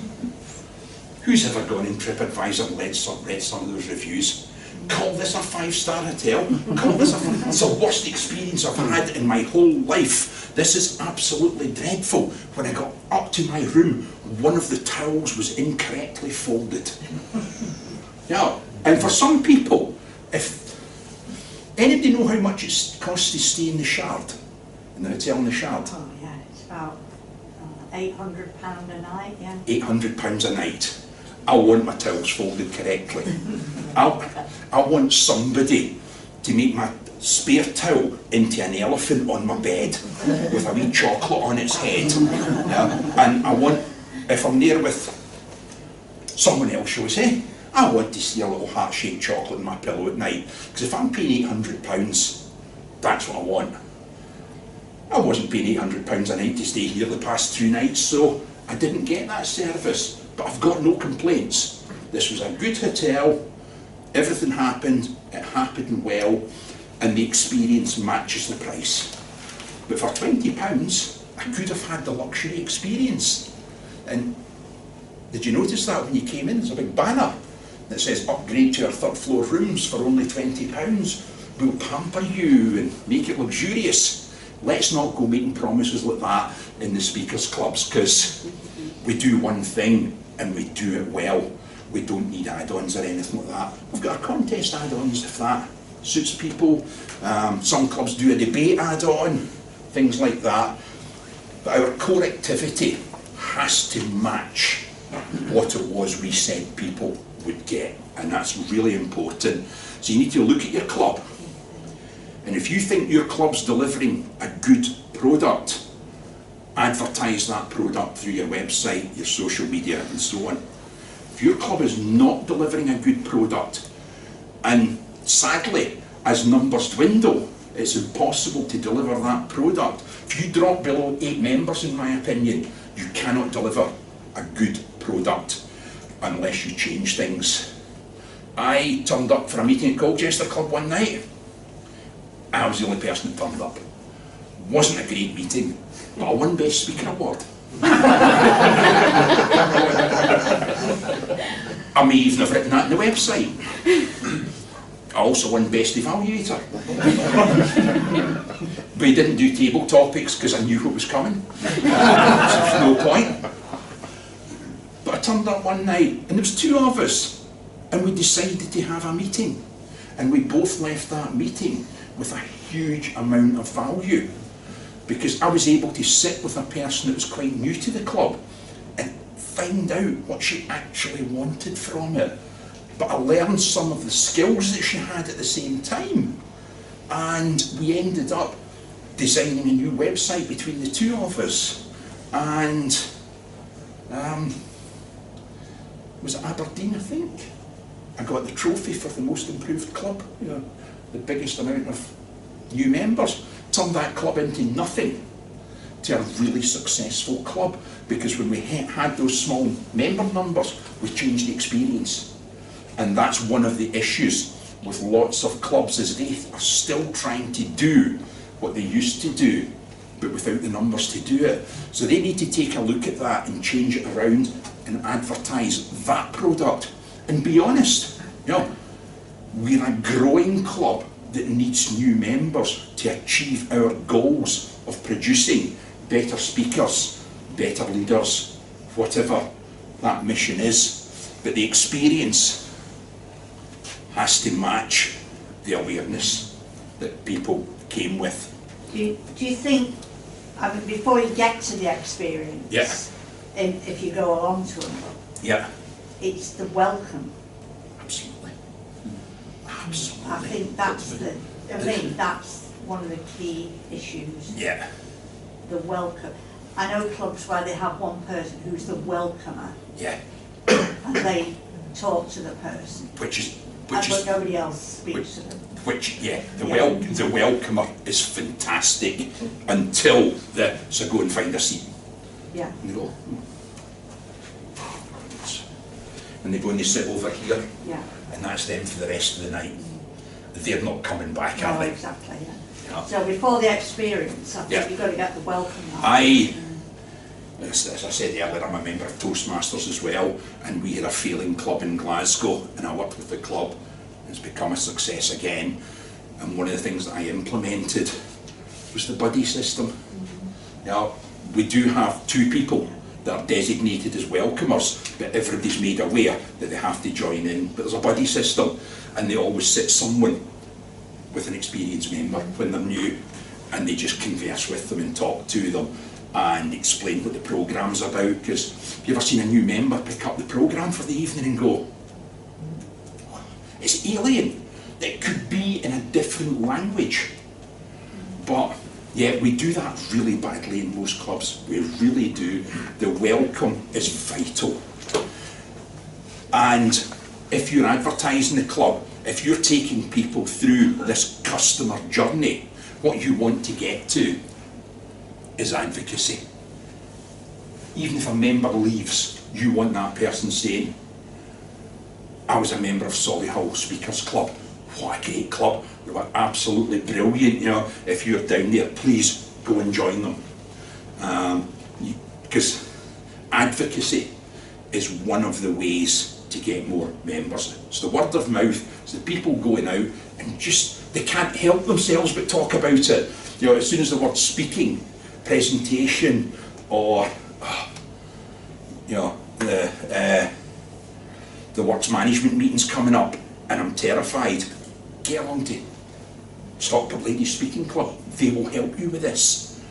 Who's ever gone in TripAdvisor and read some of those reviews? Call this a 5-star hotel? Call this it's the worst experience I've had in my whole life. This is absolutely dreadful. When I got up to my room, one of the towels was incorrectly folded. Yeah, and for some people, if anybody know how much it costs to stay in the Shard, in the hotel in the Shard? Oh yeah, it's about £800 a night, yeah. £800 a night. I want my towels folded correctly. I want somebody to make my spare towel into an elephant on my bed with a wee chocolate on its head. And I want, if I'm there with someone else, shall we say, I want to see a little heart-shaped chocolate in my pillow at night. Because if I'm paying £800, that's what I want. I wasn't paying £800 a night to stay here the past 2 nights, so I didn't get that service. But I've got no complaints. This was a good hotel, everything happened, it happened well, and the experience matches the price. But for £20, I could have had the luxury experience. And did you notice that when you came in? There's a big banner that says upgrade to our 3rd floor rooms for only £20. We'll pamper you and make it luxurious. Let's not go making promises like that in the speakers clubs, because we do one thing and we do it well. We don't need add-ons or anything like that. We've got our contest add-ons if that suits people. Some clubs do a debate add-on, things like that. But our core activity has to match what it was we said people would get, and that's really important. So you need to look at your club, and if you think your club's delivering a good product, advertise that product through your website, your social media, and so on. If your club is not delivering a good product, and sadly, as numbers dwindle, it's impossible to deliver that product. If you drop below 8 members, in my opinion, you cannot deliver a good product unless you change things. I turned up for a meeting at Colchester Club one night. I was the only person that turned up. Wasn't a great meeting, but I won Best Speaker Award. I may even have written that on the website. I also won Best Evaluator. But he didn't do table topics because I knew what was coming. So there's no point. But I turned up one night and there was two of us and we decided to have a meeting. And we both left that meeting with a huge amount of value, because I was able to sit with a person that was quite new to the club and find out what she actually wanted from it. But I learned some of the skills that she had at the same time. And we ended up designing a new website between the two of us. And was it Aberdeen, I think? I got the trophy for the most improved club, you know, the biggest amount of new members. Turned that club into nothing to a really successful club, because when we had those small member numbers, we changed the experience. And that's one of the issues with lots of clubs, is they are still trying to do what they used to do, but without the numbers to do it. So they need to take a look at that and change it around and advertise that product. And be honest, you know, we're a growing club that needs new members to achieve our goals of producing better speakers, better leaders, whatever that mission is. But the experience has to match the awareness that people came with. Do you think, I mean, before you get to the experience, yeah, if you go along to it, yeah, it's the welcome. Absolutely. Absolutely. I think that's that's one of the key issues. Yeah. The welcome. I know clubs where they have one person who's the welcomer. Yeah. And they talk to the person. But nobody else speaks to them. The welcomer is fantastic until so go and find a seat. Yeah. And they go, and they go and they sit over here. Yeah. And that's them for the rest of the night. They're not coming back, are they? Exactly, yeah. Yeah. So before the experience, I think you've got to get the welcome. As I said earlier, I'm a member of Toastmasters as well, and we had a failing club in Glasgow, and I worked with the club, and it's become a success again. And one of the things that I implemented was the buddy system. Now, we do have two people that are designated as welcomers, but everybody's made aware that they have to join in. But there's a buddy system, and they always sit someone with an experienced member when they're new, and they just converse with them and talk to them and explain what the programme's about. Because have you ever seen a new member pick up the programme for the evening and go, it's alien, it could be in a different language. But yeah, we do that really badly in most clubs, we really do. The welcome is vital. And if you're advertising the club, if you're taking people through this customer journey, what you want to get to is advocacy. Even if a member leaves, you want that person saying, I was a member of Solihull Speakers Club. What a great club. They were absolutely brilliant. You know, if you're down there, please go and join them. Because advocacy is one of the ways to get more members. It's the word of mouth, it's the people going out and just, they can't help themselves but talk about it. You know, as soon as the word speaking, presentation, or you know, the works management meeting's coming up and I'm terrified, get along to Stockport Ladies Speaking Club. They will help you with this.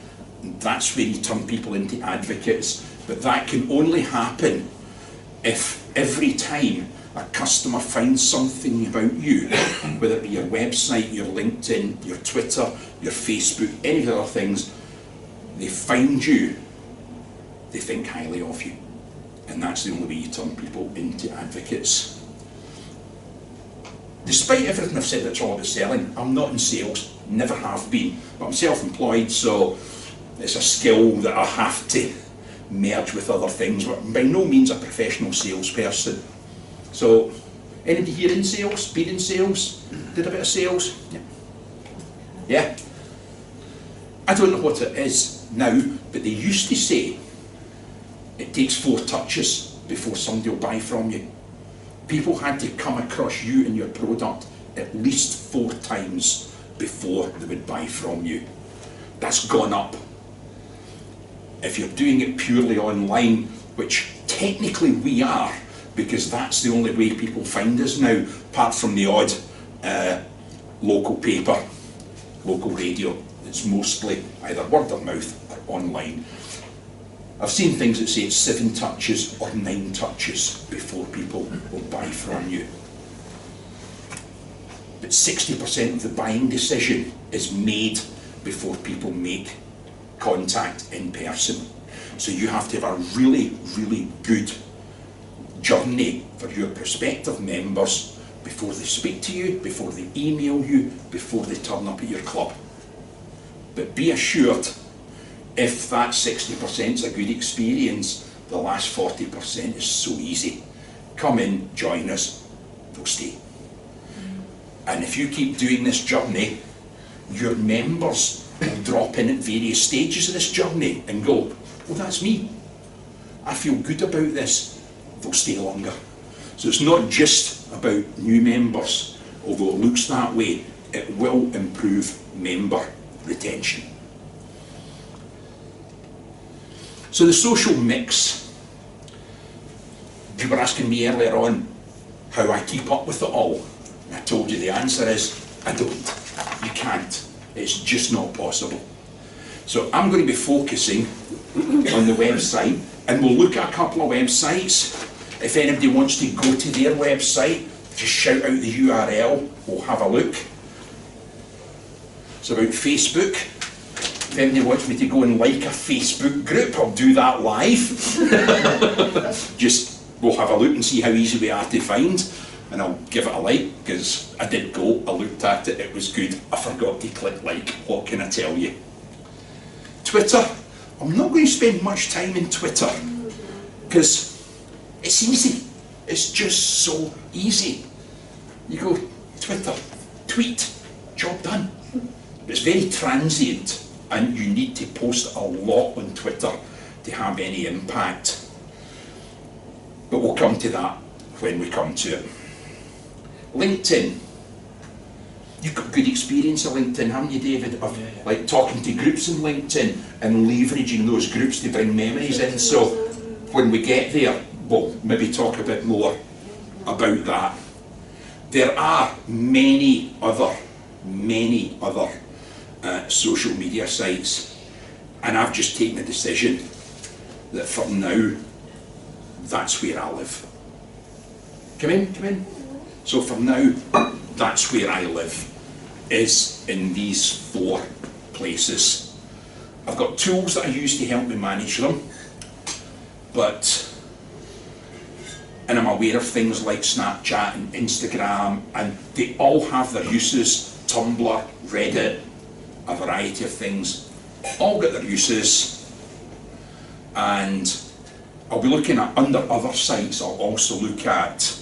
And that's where you turn people into advocates. But that can only happen if every time a customer finds something about you, whether it be your website, your LinkedIn, your Twitter, your Facebook, any of the other things, they find you, they think highly of you. And that's the only way you turn people into advocates. Despite everything I've said that's all about selling, I'm not in sales, never have been. But I'm self-employed, so it's a skill that I have to merge with other things. But by no means a professional salesperson. So, anybody here in sales, been in sales, did a bit of sales? Yeah. Yeah? I don't know what it is now, but they used to say it takes 4 touches before somebody will buy from you. People had to come across you and your product at least 4 times before they would buy from you. That's gone up. If you're doing it purely online, which technically we are, because that's the only way people find us now, apart from the odd local paper, local radio, it's mostly either word of mouth or online. I've seen things that say it's 7 touches or 9 touches before people will buy from you. But 60% of the buying decision is made before people make contact in person. So you have to have a really, really good journey for your prospective members before they speak to you, before they email you, before they turn up at your club. But be assured, if that 60% is a good experience, the last 40% is so easy. Come in, join us, they'll stay. And if you keep doing this journey, your members will drop in at various stages of this journey and go, well, that's me. I feel good about this. They'll stay longer. So it's not just about new members, although it looks that way, it will improve member retention. So the social mix, you were asking me earlier on how I keep up with it all. I told you the answer is, I don't. You can't. It's just not possible. So I'm going to be focusing on the website, and we'll look at a couple of websites. If anybody wants to go to their website, just shout out the URL, we'll have a look. It's about Facebook. If anybody wants me to go and like a Facebook group, I'll do that live. Just, we'll have a look and see how easy we are to find. And I'll give it a like, because I did go, I looked at it, it was good. I forgot to click like, what can I tell you? Twitter, I'm not going to spend much time in Twitter, because it's easy. It's just so easy. You go, Twitter, tweet, job done. It's very transient, and you need to post a lot on Twitter to have any impact. But we'll come to that when we come to it. LinkedIn. You've got good experience of LinkedIn, haven't you, David? Of like talking to groups in LinkedIn and leveraging those groups to bring memories in. So when we get there, we'll maybe talk a bit more about that. There are many other social media sites, and I've just taken a decision that for now, that's where I live. Come in. So for now, that's where I live, is in these 4 places. I've got tools that I use to help me manage them, and I'm aware of things like Snapchat and Instagram, and they all have their uses. Tumblr, Reddit, a variety of things, all got their uses. And I'll be looking at, under other sites, I'll also look at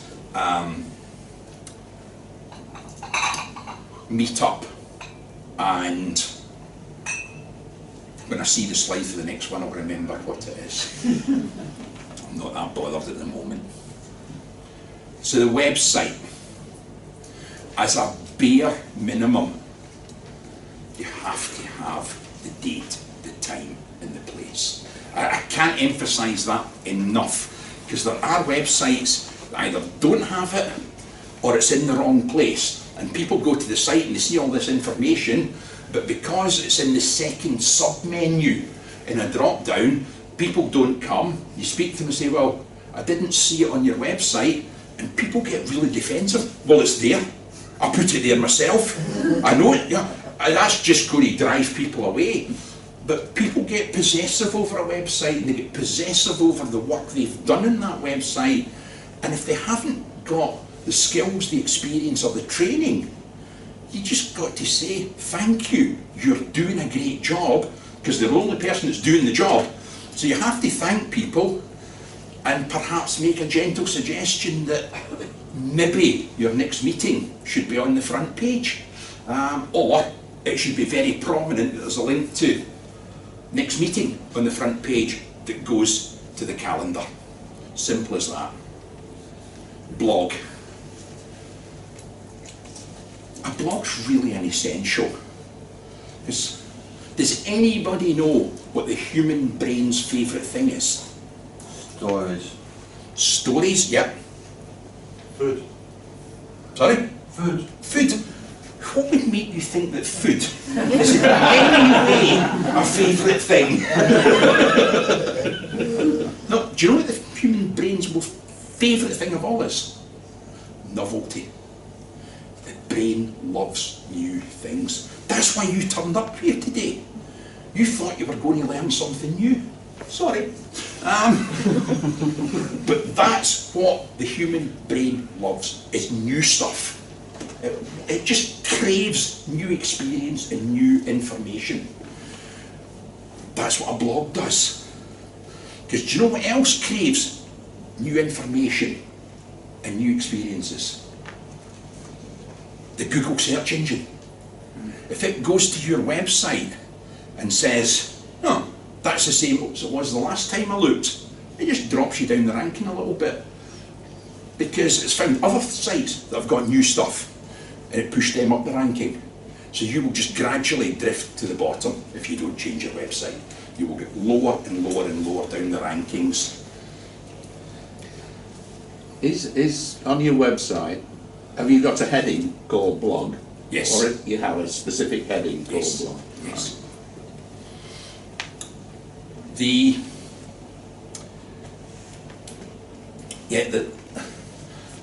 Meetup, and when I see the slide for the next one, I'll remember what it is. I'm not that bothered at the moment. So the website, as a bare minimum, you have to have the date, the time, and the place. I can't emphasise that enough, because there are websites that either don't have it or it's in the wrong place. And people go to the site and they see all this information, but because it's in the second sub-menu in a drop-down, people don't come. You speak to them and say, well, I didn't see it on your website, and people get really defensive. Well, it's there. I put it there myself. I know it, yeah. That's just going to drive people away. But people get possessive over a website, and they get possessive over the work they've done in that website. And if they haven't got the skills, the experience, or the training, you just got to say, thank you, you're doing a great job, because they're the only person that's doing the job. So you have to thank people, and perhaps make a gentle suggestion that maybe your next meeting should be on the front page, or it should be very prominent that there's a link to next meeting on the front page that goes to the calendar. Simple as that. Blog. A blog's really an essential. Because does anybody know what the human brain's favourite thing is? Stories. Stories, yep. Food. Sorry? Food. Food. What would make you think that food is in any way a favourite thing? No, do you know what the human brain's most favourite thing of all is? Novelty. The brain loves new things. That's why you turned up here today. You thought you were going to learn something new. Sorry. But that's what the human brain loves, is new stuff. It just craves new experience and new information. That's what a blog does. Because do you know what else craves new information and new experiences? The Google search engine. If it goes to your website and says, oh, that's the same as it was the last time I looked, it just drops you down the ranking a little bit. Because it's found other sites that have got new stuff and it pushed them up the ranking. So you will just gradually drift to the bottom if you don't change your website. You will get lower and lower and lower down the rankings. Is on your website, have you got a heading called blog? Yes. Or you have a specific heading called Yes. blog? Yes. Right.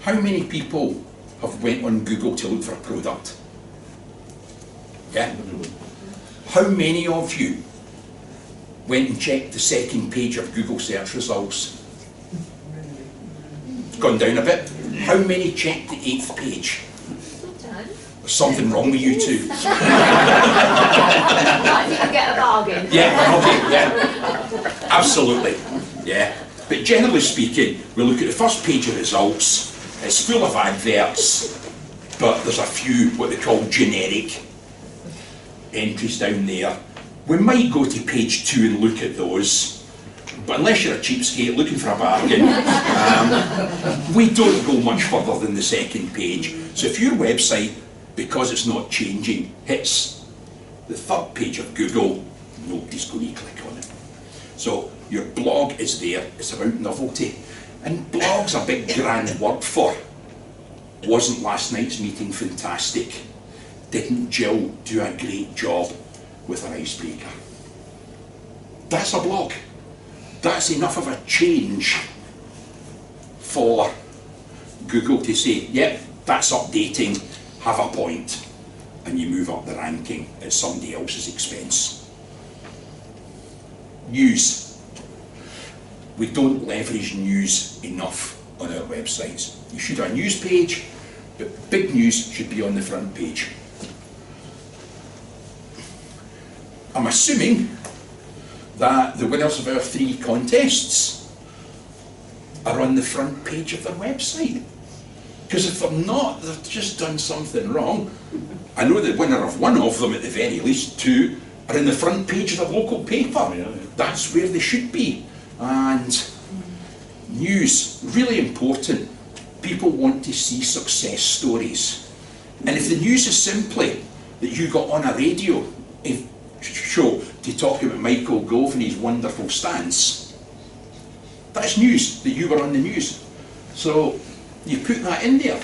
How many people have went on Google to look for a product? Yeah. How many of you went and checked the second page of Google search results? Gone down a bit. How many checked the 8th page? There's something wrong with you two. I think you get a bargain. Yeah, okay, yeah. Absolutely, yeah. But generally speaking, we look at the first page of results, it's full of adverts, but there's a few what they call generic entries down there. We might go to page 2 and look at those, but unless you're a cheapskate looking for a bargain, we don't go much further than the second page. So if your website, because it's not changing, hits the 3rd page of Google, nobody's going to click on it. So your blog is there, it's about novelty. And blog's a big grand word for, wasn't last night's meeting fantastic? Didn't Jill do a great job with her icebreaker? That's a blog. That's enough of a change for Google to say, yep, that's updating, have a point, and you move up the ranking at somebody else's expense. News. We don't leverage news enough on our websites. You should have a news page, but big news should be on the front page. I'm assuming that the winners of our 3 contests are on the front page of their website. Because if they're not, they've just done something wrong. I know the winner of one of them, at the very least 2, are in the front page of the local paper. Yeah. That's where they should be. And news, really important. People want to see success stories. And if the news is simply that you got on a radio show to talk about Michael Gove and his wonderful stance, that's news, that you were on the news. So you put that in there.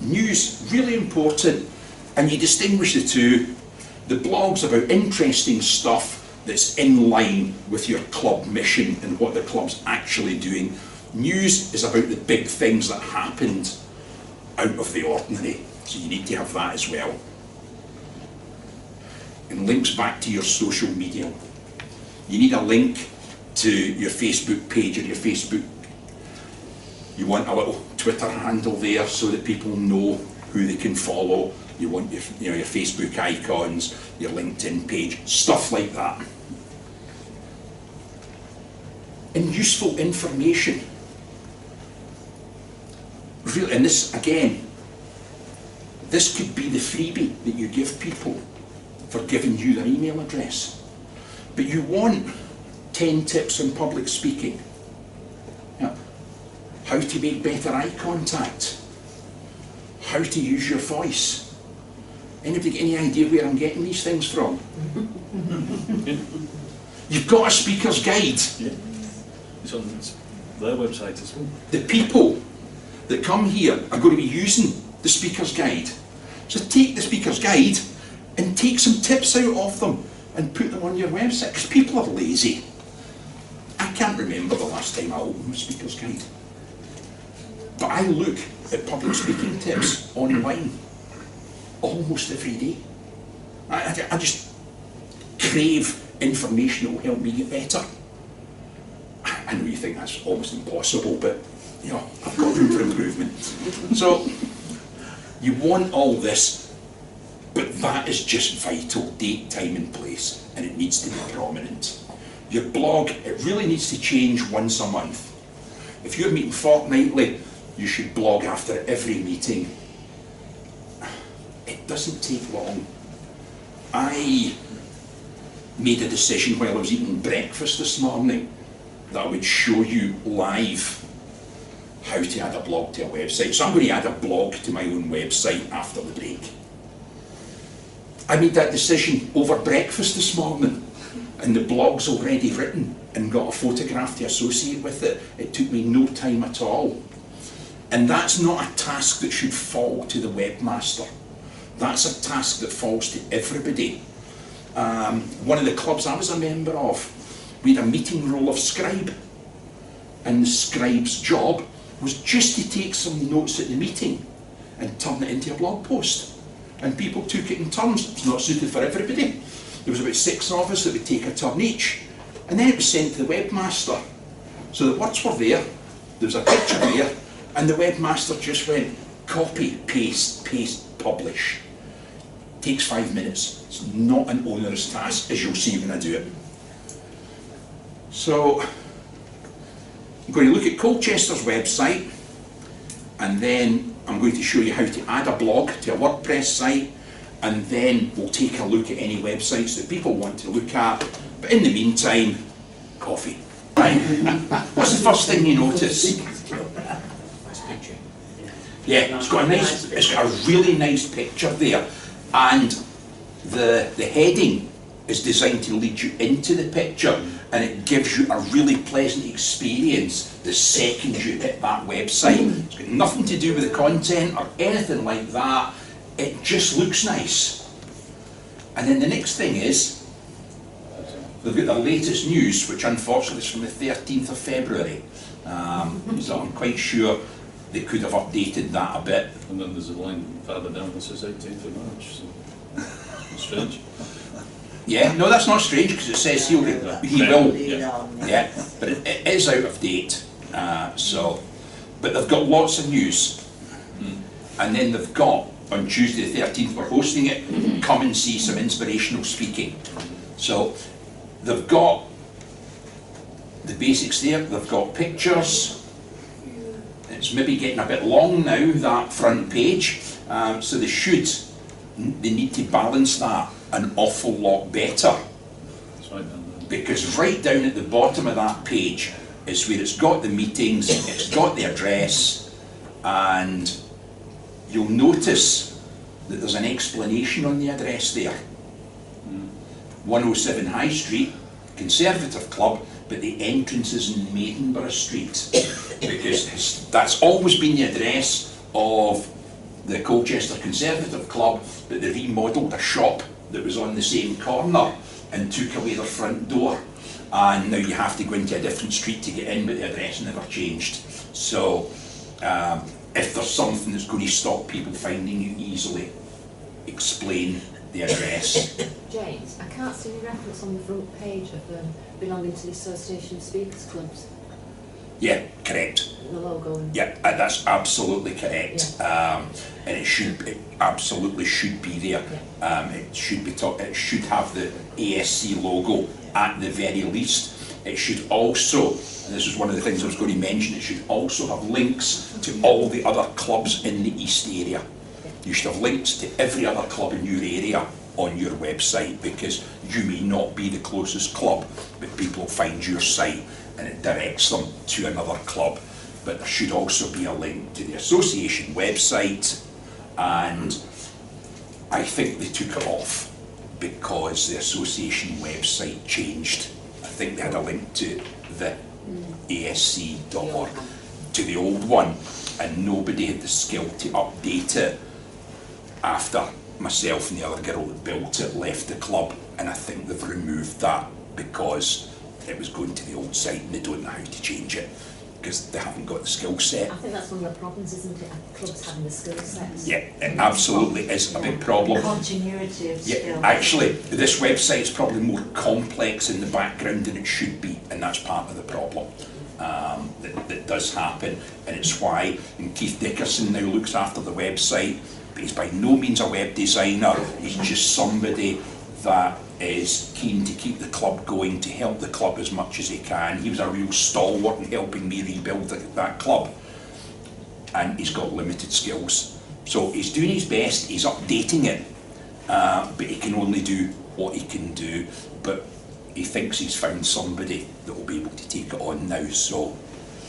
News, really important, and you distinguish the two. The blog's about interesting stuff that's in line with your club mission and what the club's actually doing. News is about the big things that happened out of the ordinary, so you need to have that as well. And links back to your social media. You need a link to your Facebook page or your Facebook. You want a little Twitter handle there so that people know who they can follow. You want your Facebook icons, your LinkedIn page, stuff like that. And useful information. Really, and this, again, this could be the freebie that you give people. for giving you their email address. But you want 10 tips on public speaking. Yeah. How to make better eye contact. How to use your voice. Anybody get any idea where I'm getting these things from? You've got a speaker's guide. Yeah. It's on their website as well. The people that come here are going to be using the speaker's guide. So take the speaker's guide and take some tips out of them and put them on your website, because people are lazy. I can't remember the last time I opened the speaker's guide. But I look at public speaking tips online almost every day. I just crave information that will help me get better. I know you think that's almost impossible, but you know, I've got room for improvement. So you want all this, but that is just vital: date, time and place, and it needs to be prominent. Your blog, it really needs to change once a month. If you're meeting fortnightly, you should blog after every meeting. It doesn't take long. I made a decision while I was eating breakfast this morning that I would show you live how to add a blog to a website. So I'm going to add a blog to my own website after the break. I made that decision over breakfast this morning, and the blog's already written and got a photograph to associate with it. It took me no time at all. And that's not a task that should fall to the webmaster. That's a task that falls to everybody. One of the clubs I was a member of, we had a meeting role of scribe, and the scribe's job was just to take some notes at the meeting and turn it into a blog post. And people took it in turns. It's not suited for everybody. There was about 6 of us that would take a turn each, and then it was sent to the webmaster. So the words were there was a picture there, and the webmaster just went copy, paste, publish. Takes 5 minutes. It's not an onerous task, as you'll see when I do it. So I'm going to look at Colchester's website, and then I'm going to show you how to add a blog to a WordPress site, and then we'll take a look at any websites that people want to look at. But in the meantime, coffee. Right. What's the first thing you notice? Yeah, it's got a really nice picture there, and the heading is designed to lead you into the picture, and it gives you a really pleasant experience the second you hit that website. It's got nothing to do with the content or anything like that. It just looks nice. And then the next thing is, they've got the latest news, which unfortunately is from the 13th of February. So I'm quite sure they could have updated that a bit. And then there's a line further down that says 18th of March, so strange. Yeah, no, that's not strange, because it says he will. Yeah, but it is out of date. But they've got lots of news. And then they've got, on Tuesday the 13th, we're hosting it, come and see some inspirational speaking. So they've got the basics there, they've got pictures. It's maybe getting a bit long now, that front page, so they need to balance that an awful lot better. That's right, because right down at the bottom of that page is where it's got the meetings, it's got the address, and you'll notice that there's an explanation on the address there. 107 High Street, Conservative Club, but the entrance is in Maidenborough Street, because that's always been the address of the Colchester Conservative Club, but they remodelled a shop that was on the same corner and took away their front door, and now you have to go into a different street to get in, but the address never changed. So if there's something that's going to stop people finding you easily, explain the address. James, I can't see any reference on the front page of belonging to the Association of Speakers Clubs. Yeah, correct. The logo. And yeah, that's absolutely correct. Yeah. And it absolutely should be there. Yeah. It should be it should have the ASC logo at the very least. It should also, and this is one of the things I was going to mention, it should also have links to all the other clubs in the East area. You should have links to every other club in your area, on your website, because you may not be the closest club, but people find your site and it directs them to another club. But there should also be a link to the association website, and I think they took it off because the association website changed. I think they had a link to the ASC.org, to the old one, and nobody had the skill to update it after myself and the other girl that built it left the club, and I think they've removed that because it was going to the old site and they don't know how to change it because they haven't got the skill set. I think that's one of the problems, isn't it? Clubs having the skill sets. Yeah, it absolutely is a big problem. Continuity of skill. Yeah, actually, this website's probably more complex in the background than it should be, and that's part of the problem. That does happen, and it's why Keith Dickerson now looks after the website, but he's by no means a web designer. He's just somebody that is keen to keep the club going, to help the club as much as he can. He was a real stalwart in helping me rebuild that club, and he's got limited skills. So he's doing his best, he's updating it, but he can only do what he can do. But he thinks he's found somebody that will be able to take it on now. So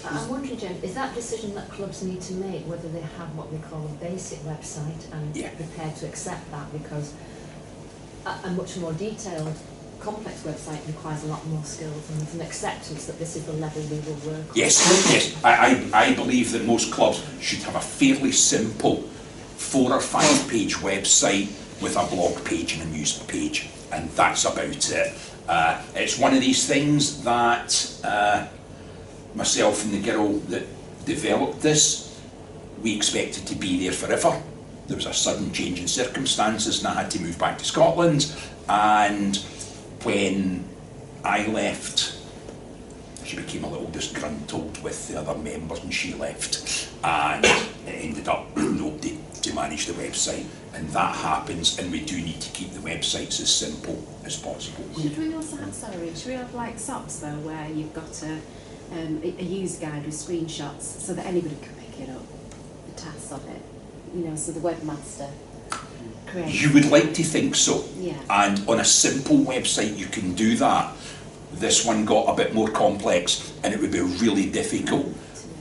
I'm wondering, Jen, is that a decision that clubs need to make, whether they have what they call a basic website and prepared to accept that, because a much more detailed, complex website requires a lot more skills, and there's an acceptance that this is the level we will work on. Yes. I believe that most clubs should have a fairly simple 4 or 5 page website with a blog page and a news page, and that's about it. It's one of these things that myself and the girl that developed this, we expected to be there forever. There was a sudden change in circumstances and I had to move back to Scotland, and when I left, she became a little disgruntled with the other members and she left, and it ended up with nobody to manage the website, and that happens, and we do need to keep the websites as simple as possible. Should we also have, should we have like SOPs though, where you've got a user guide with screenshots so that anybody can pick it up, the tasks of it? You know, so the webmaster creates. You would like to think so. Yeah. And on a simple website you can do that. This one got a bit more complex and it would be really difficult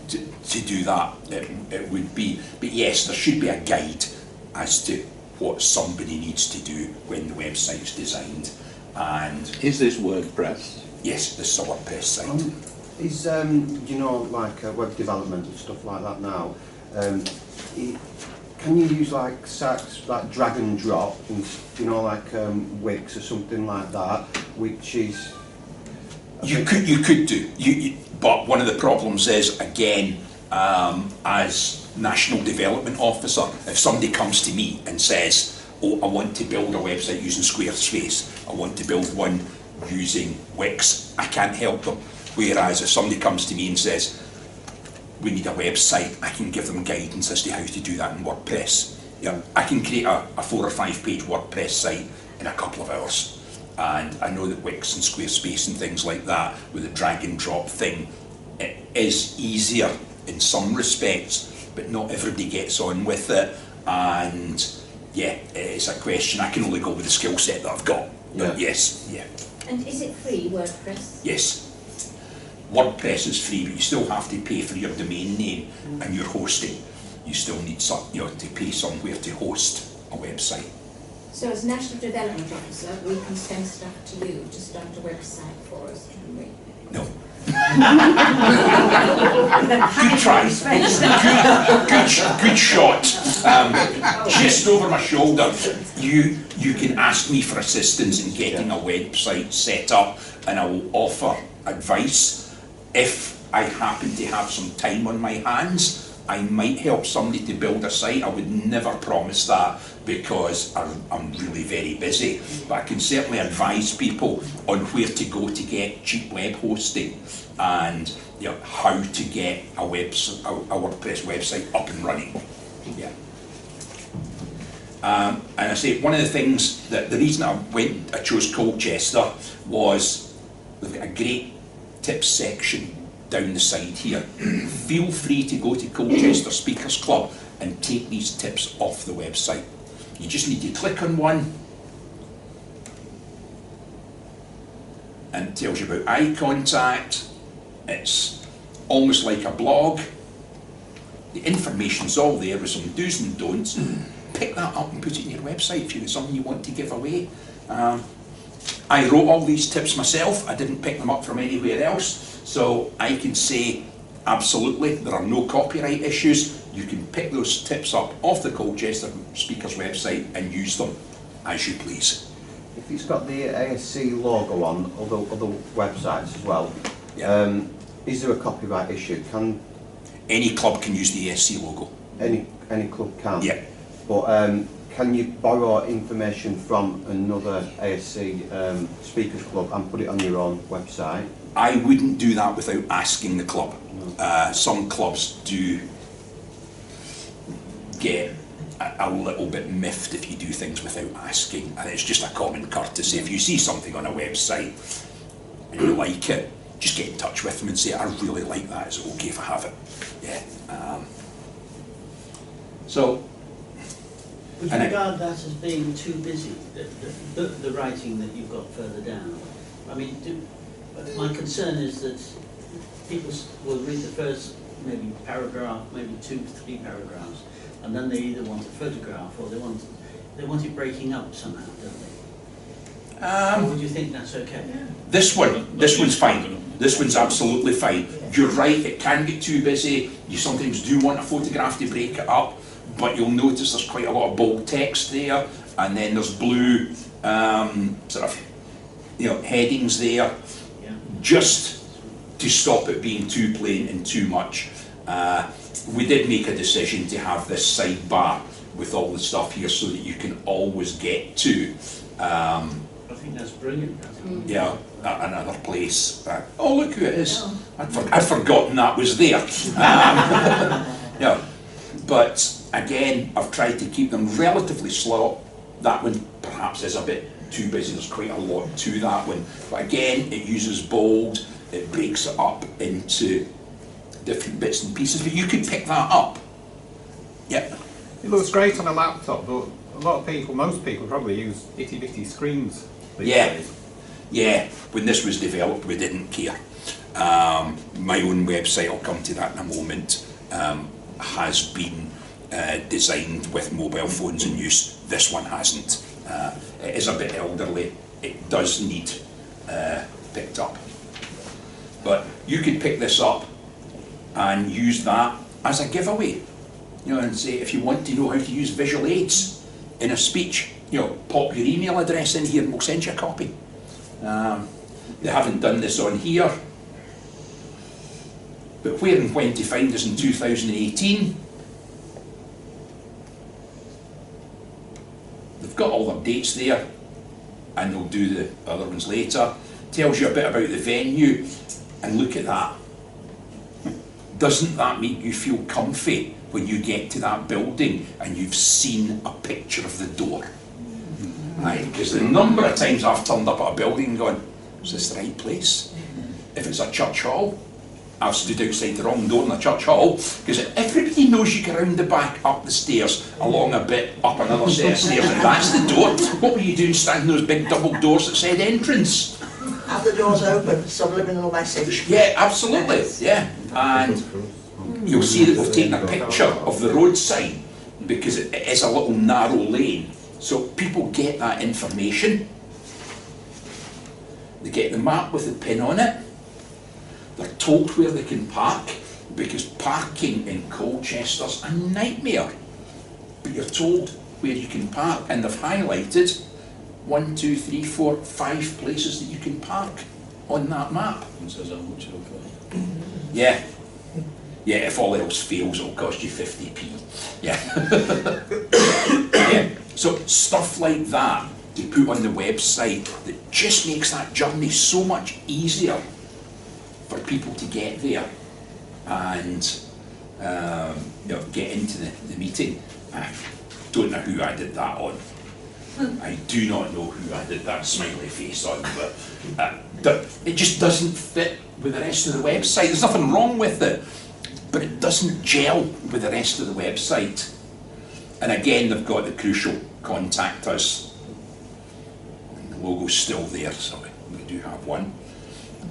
to do that. It would be, but yes, there should be a guide as to what somebody needs to do when the website's designed. And is this WordPress? Yes, this is a WordPress site. Is you know, like web development and stuff like that now, can you use like sites like drag and drop, and, you know, like Wix or something like that, which is... You could do, but one of the problems is, again, as National Development Officer, if somebody comes to me and says, oh, I want to build a website using Squarespace, I want to build one using Wix, I can't help them. Whereas if somebody comes to me and says, we need a website, I can give them guidance as to how to do that in WordPress. Yeah, I can create a 4 or 5 page WordPress site in a couple of hours. And I know that Wix and Squarespace and things like that, with the drag and drop thing, it is easier in some respects, but not everybody gets on with it. And yeah, it's a question, I can only go with the skill set that I've got. But yes, yeah. And is it free, WordPress? Yes. WordPress is free, but you still have to pay for your domain name and your hosting. You still need to pay somewhere to host a website. So as National Development Officer, we can send stuff to you to start a website for us, can we? No. Good try. Good shot. Just over my shoulder. You can ask me for assistance in getting a website set up, and I will offer advice. If I happen to have some time on my hands, I might help somebody to build a site. I would never promise that because I'm really very busy, but I can certainly advise people on where to go to get cheap web hosting, and how to get a WordPress website up and running. Yeah. And I say one of the things that the reason I chose Colchester was they've got a great tips section down the side here. Feel free to go to Colchester Speakers Club and take these tips off the website. You just need to click on one, and it tells you about eye contact. It's almost like a blog. The information's all there with some do's and don'ts. Pick that up and put it in your website if you've something you want to give away. I wrote all these tips myself. I didn't pick them up from anywhere else. So I can say absolutely there are no copyright issues. You can pick those tips up off the Colchester Speakers website and use them as you please. If it's got the ASC logo on other websites as well, is there a copyright issue? Can any club can use the ASC logo? Any club can? Yeah. But can you borrow information from another ASC speakers club and put it on your own website? I wouldn't do that without asking the club. No. Some clubs do get a little bit miffed if you do things without asking, and it's just a common courtesy. If you see something on a website and you like it, just get in touch with them and say, I really like that, is it okay if I have it? Yeah. Would you regard that as being too busy, the writing that you've got further down? I mean, my concern is that people will read the first maybe paragraph, maybe 2 to 3 paragraphs, and then they either want a photograph or they want it breaking up somehow, don't they? Or would you think that's okay? Yeah. This one's fine. This one's absolutely fine. You're right, it can get too busy. You sometimes do want a photograph to break it up, but you'll notice there's quite a lot of bold text there, and then there's blue sort of headings there, just to stop it being too plain and too much. We did make a decision to have this sidebar with all the stuff here so that you can always get to. I think that's brilliant. Yeah, another place. Oh, look who it is. I'd forgotten that was there. Yeah, but again, I've tried to keep them relatively slow. That one perhaps is a bit too busy. There's quite a lot to that one. But again, it uses bold. It breaks it up into different bits and pieces. But you could pick that up. Yeah. It looks great on a laptop, but a lot of people, most people probably use itty-bitty screens these days. Yeah, when this was developed, we didn't care. My own website, I'll come to that in a moment, has been designed with mobile phones in use. This one hasn't. It is a bit elderly. It does need picked up. But you could pick this up and use that as a giveaway. And say, if you want to know how to use visual aids in a speech, pop your email address in here and we'll send you a copy. They haven't done this on here, but where and when to find us in 2018. They've got all their dates there, and they'll do the other ones later. Tells you a bit about the venue, and look at that. Doesn't that make you feel comfy when you get to that building and you've seen a picture of the door? Right, because the number of times I've turned up at a building and gone, is this the right place? If it's a church hall, I've stood outside the wrong door in a church hall, because everybody knows you go round the back, up the stairs, along a bit, up another set of stairs, and that's the door. What were you doing standing in those big double doors that said entrance? Have the doors open, subliminal message. Yeah, absolutely, yeah. And you'll see that we've taken a picture of the road sign, because it is a little narrow lane. So people get that information. They get the map with the pin on it. They're told where they can park, because parking in Colchester's a nightmare. But you're told where you can park, and they've highlighted 1, 2, 3, 4, 5 places that you can park on that map. And says how much it'll cost. Yeah. Yeah, if all else fails, it'll cost you 50p. Yeah. Yeah. So stuff like that to put on the website that just makes that journey so much easier for people to get there and get into the meeting. I don't know who I did that on. I do not know who I did that smiley face on, but it just doesn't fit with the rest of the website. There's nothing wrong with it, but it doesn't gel with the rest of the website. And again, they've got the crucial contact us. And the logo's still there, so we do have one.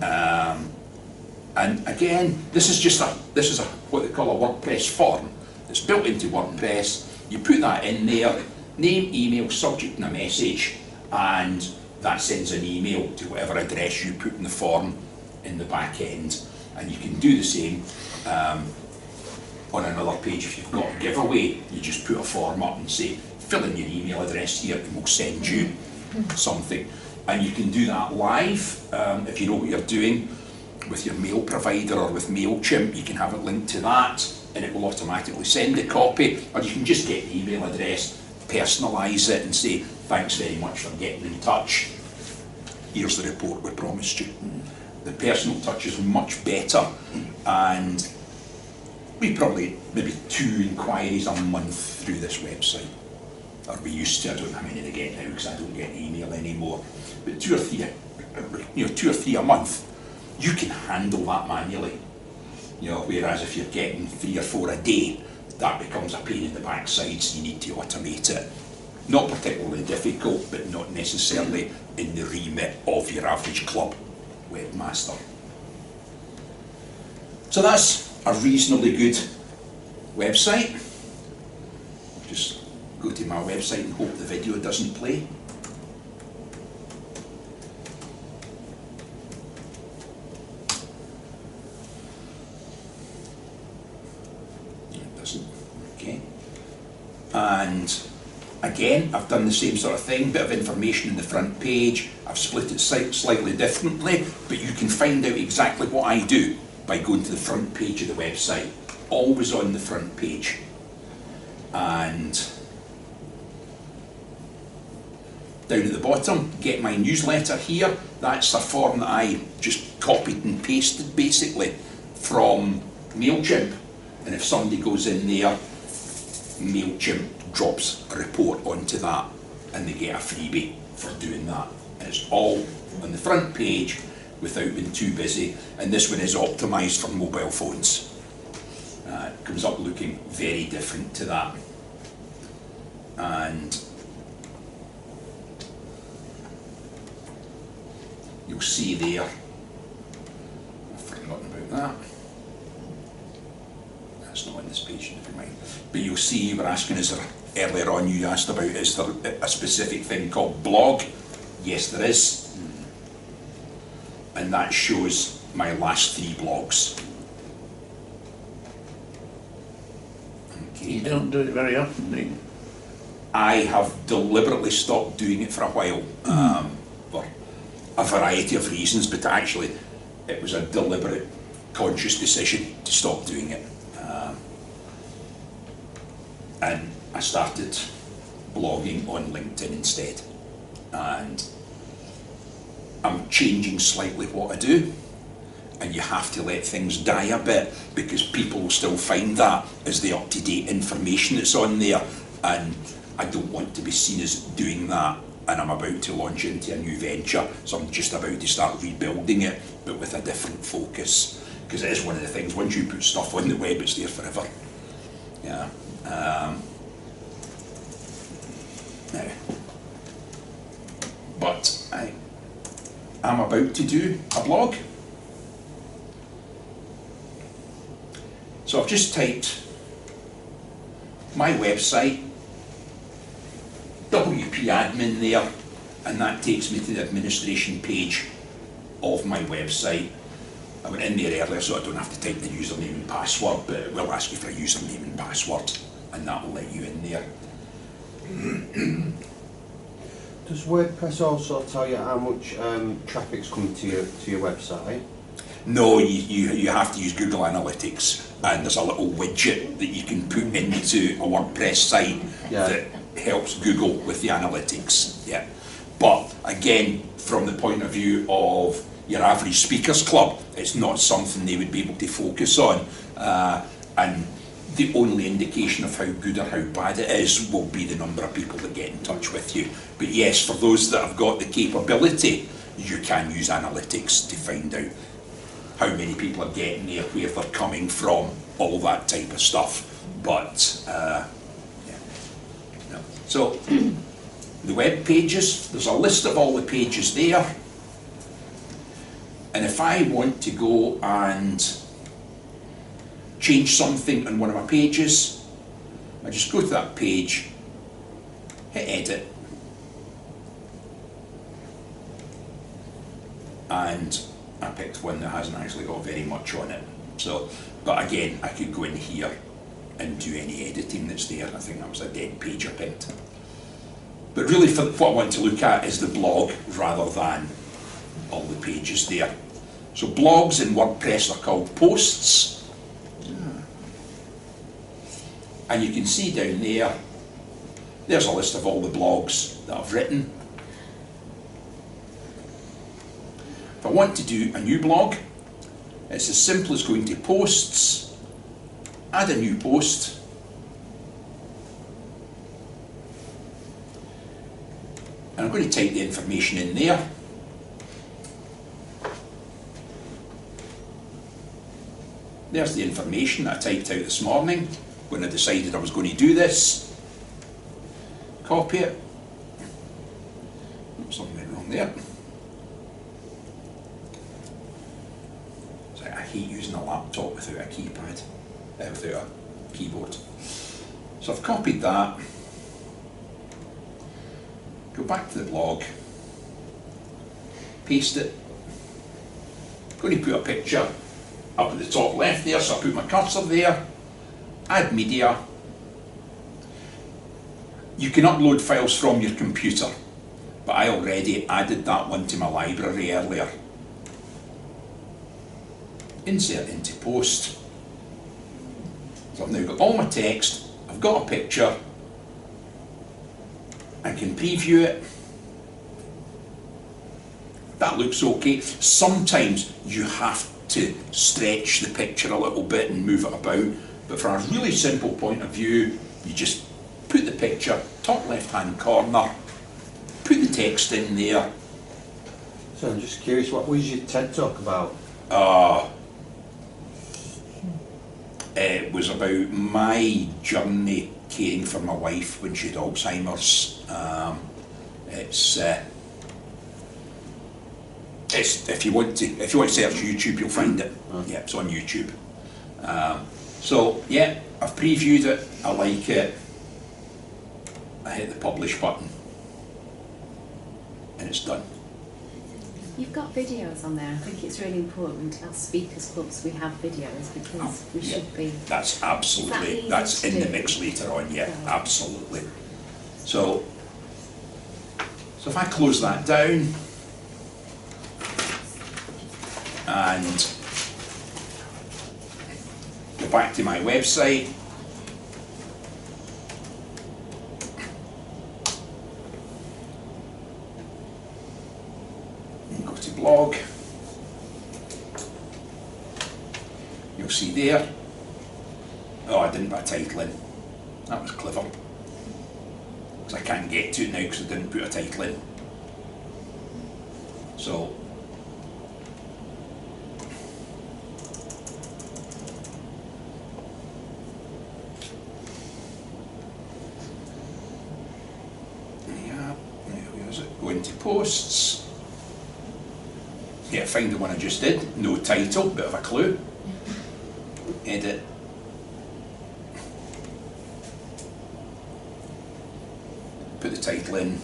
And again, this is what they call a WordPress form. It's built into WordPress. You put that in there, name, email, subject and a message, and that sends an email to whatever address you put in the form in the back end. And you can do the same on another page. If you've got a giveaway, you just put a form up and say, fill in your email address here and we'll send you something. And you can do that live if you know what you're doing with your mail provider or with MailChimp. You can have it linked to that and it will automatically send a copy, or you can just get the email address, personalise it and say, thanks very much for getting in touch. Here's the report we promised you. The personal touch is much better, and we probably maybe 2 inquiries a month through this website. Or we used to, I don't know how many they get now because I don't get email anymore. But 2 or 3, 2 or 3 a month, you can handle that manually. Whereas if you're getting 3 or 4 a day, that becomes a pain in the backside, so you need to automate it. Not particularly difficult, but not necessarily in the remit of your average club webmaster. So that's a reasonably good website. Just go to my website and hope the video doesn't play. It doesn't. Okay. And again, I've done the same sort of thing, bit of information in the front page. I've split it slightly differently, but you can find out exactly what I do by going to the front page of the website. Always on the front page. And down at the bottom, get my newsletter here. That's a form that I just copied and pasted basically from MailChimp. And if somebody goes in there, MailChimp drops a report onto that and they get a freebie for doing that. And it's all on the front page without being too busy. And this one is optimised for mobile phones. It comes up looking very different to that. And you'll see there, I've forgotten about that. That's not on this page, never mind. But you'll see, you were asking, is there, earlier on you asked about, is there a specific thing called blog? Yes, there is. And that shows my last 3 blogs. Okay. You don't do it very often, do you? I have deliberately stopped doing it for a while, for a variety of reasons, but actually it was a deliberate, conscious decision to stop doing it. And I started blogging on LinkedIn instead. And I'm changing slightly what I do, and you have to let things die a bit because people will still find that as the up-to-date information that's on there, and I don't want to be seen as doing that. And I'm about to launch into a new venture, so I'm just about to start rebuilding it, but with a different focus, because it is one of the things, once you put stuff on the web, it's there forever. Yeah. But I'm about to do a blog. So I've just typed my website, WP admin there, and that takes me to the administration page of my website. I went in there earlier so I don't have to type the username and password, but it will ask you for a username and password, and that will let you in there. Does WordPress also tell you how much traffic's coming to your website? No, you have to use Google Analytics, and there's a little widget that you can put into a WordPress site that helps Google with the analytics. Yeah, but again, from the point of view of your average speakers club, it's not something they would be able to focus on, and the only indication of how good or how bad it is will be the number of people that get in touch with you. But yes, for those that have got the capability, you can use analytics to find out how many people are getting there, where they're coming from, all that type of stuff. But yeah. No. So the web pages, there's a list of all the pages there. And if I want to go and change something on one of my pages, I just go to that page, hit edit, and I picked one that hasn't actually got very much on it. So, but again, I could go in here and do any editing that's there. I think that was a dead page I picked. But really, for what I want to look at is the blog rather than all the pages there. So blogs in WordPress are called posts. And you can see down there, there's a list of all the blogs that I've written. If I want to do a new blog, it's as simple as going to posts, add a new post, and I'm going to type the information in there. There's the information that I typed out this morning when I decided I was going to do this. Copy it. Something went wrong there. So I hate using a laptop without a keypad, without a keyboard. So I've copied that. Go back to the blog. Paste it. I'm going to put a picture up at the top left there, so I put my cursor there, add media. You can upload files from your computer, but I already added that one to my library earlier. Insert into post. So I've now got all my text, I've got a picture, I can preview it. That looks okay. Sometimes you have to stretch the picture a little bit and move it about, but from a really simple point of view, you just put the picture top left hand corner, put the text in there. So I'm just curious, what was your TED talk about? It was about my journey caring for my wife when she had Alzheimer's. It's if you want to search YouTube, you'll find it. Yeah, it's on YouTube. So yeah, I've previewed it. I like it. I hit the publish button, and it's done. You've got videos on there. I think it's really important as speakers clubs we have videos because we should be. That's absolutely. That's in the mix later on. Yeah, absolutely. So if I close that down and go back to my website, and go to blog, you'll see there, oh, I didn't put a title in. That was clever, because I can't get to it now because I didn't put a title in. So go into posts. Yeah, find the one I just did. No title, bit of a clue. Edit. Put the title in.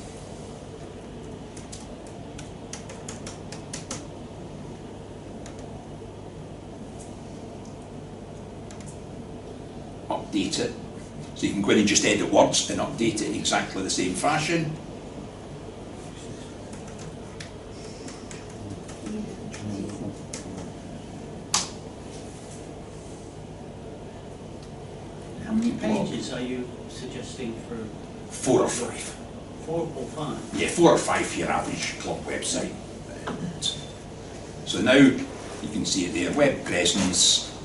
Update it. So you can go in and just edit words and update it in exactly the same fashion. How many pages are you suggesting for? 4 or 5. 4 or 5? Yeah, 4 or 5 for your average club website. So now you can see it there, web presence,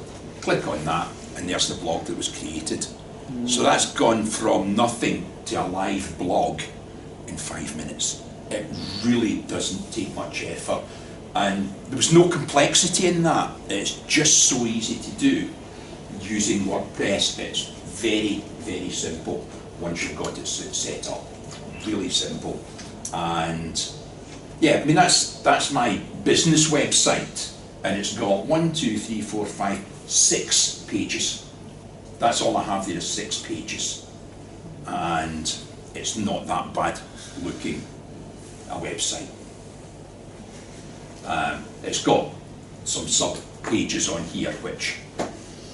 click on that, and there's the blog that was created. So that's gone from nothing to a live blog in 5 minutes. It really doesn't take much effort, and there was no complexity in that. It's just so easy to do using WordPress. It's very, very simple once you've got it set up. Really simple. And Yeah, I mean that's my business website, and it's got 1, 2, 3, 4, 5, 6 pages. That's all I have there is 6 pages, and it's not that bad looking a website. It's got some sub pages on here which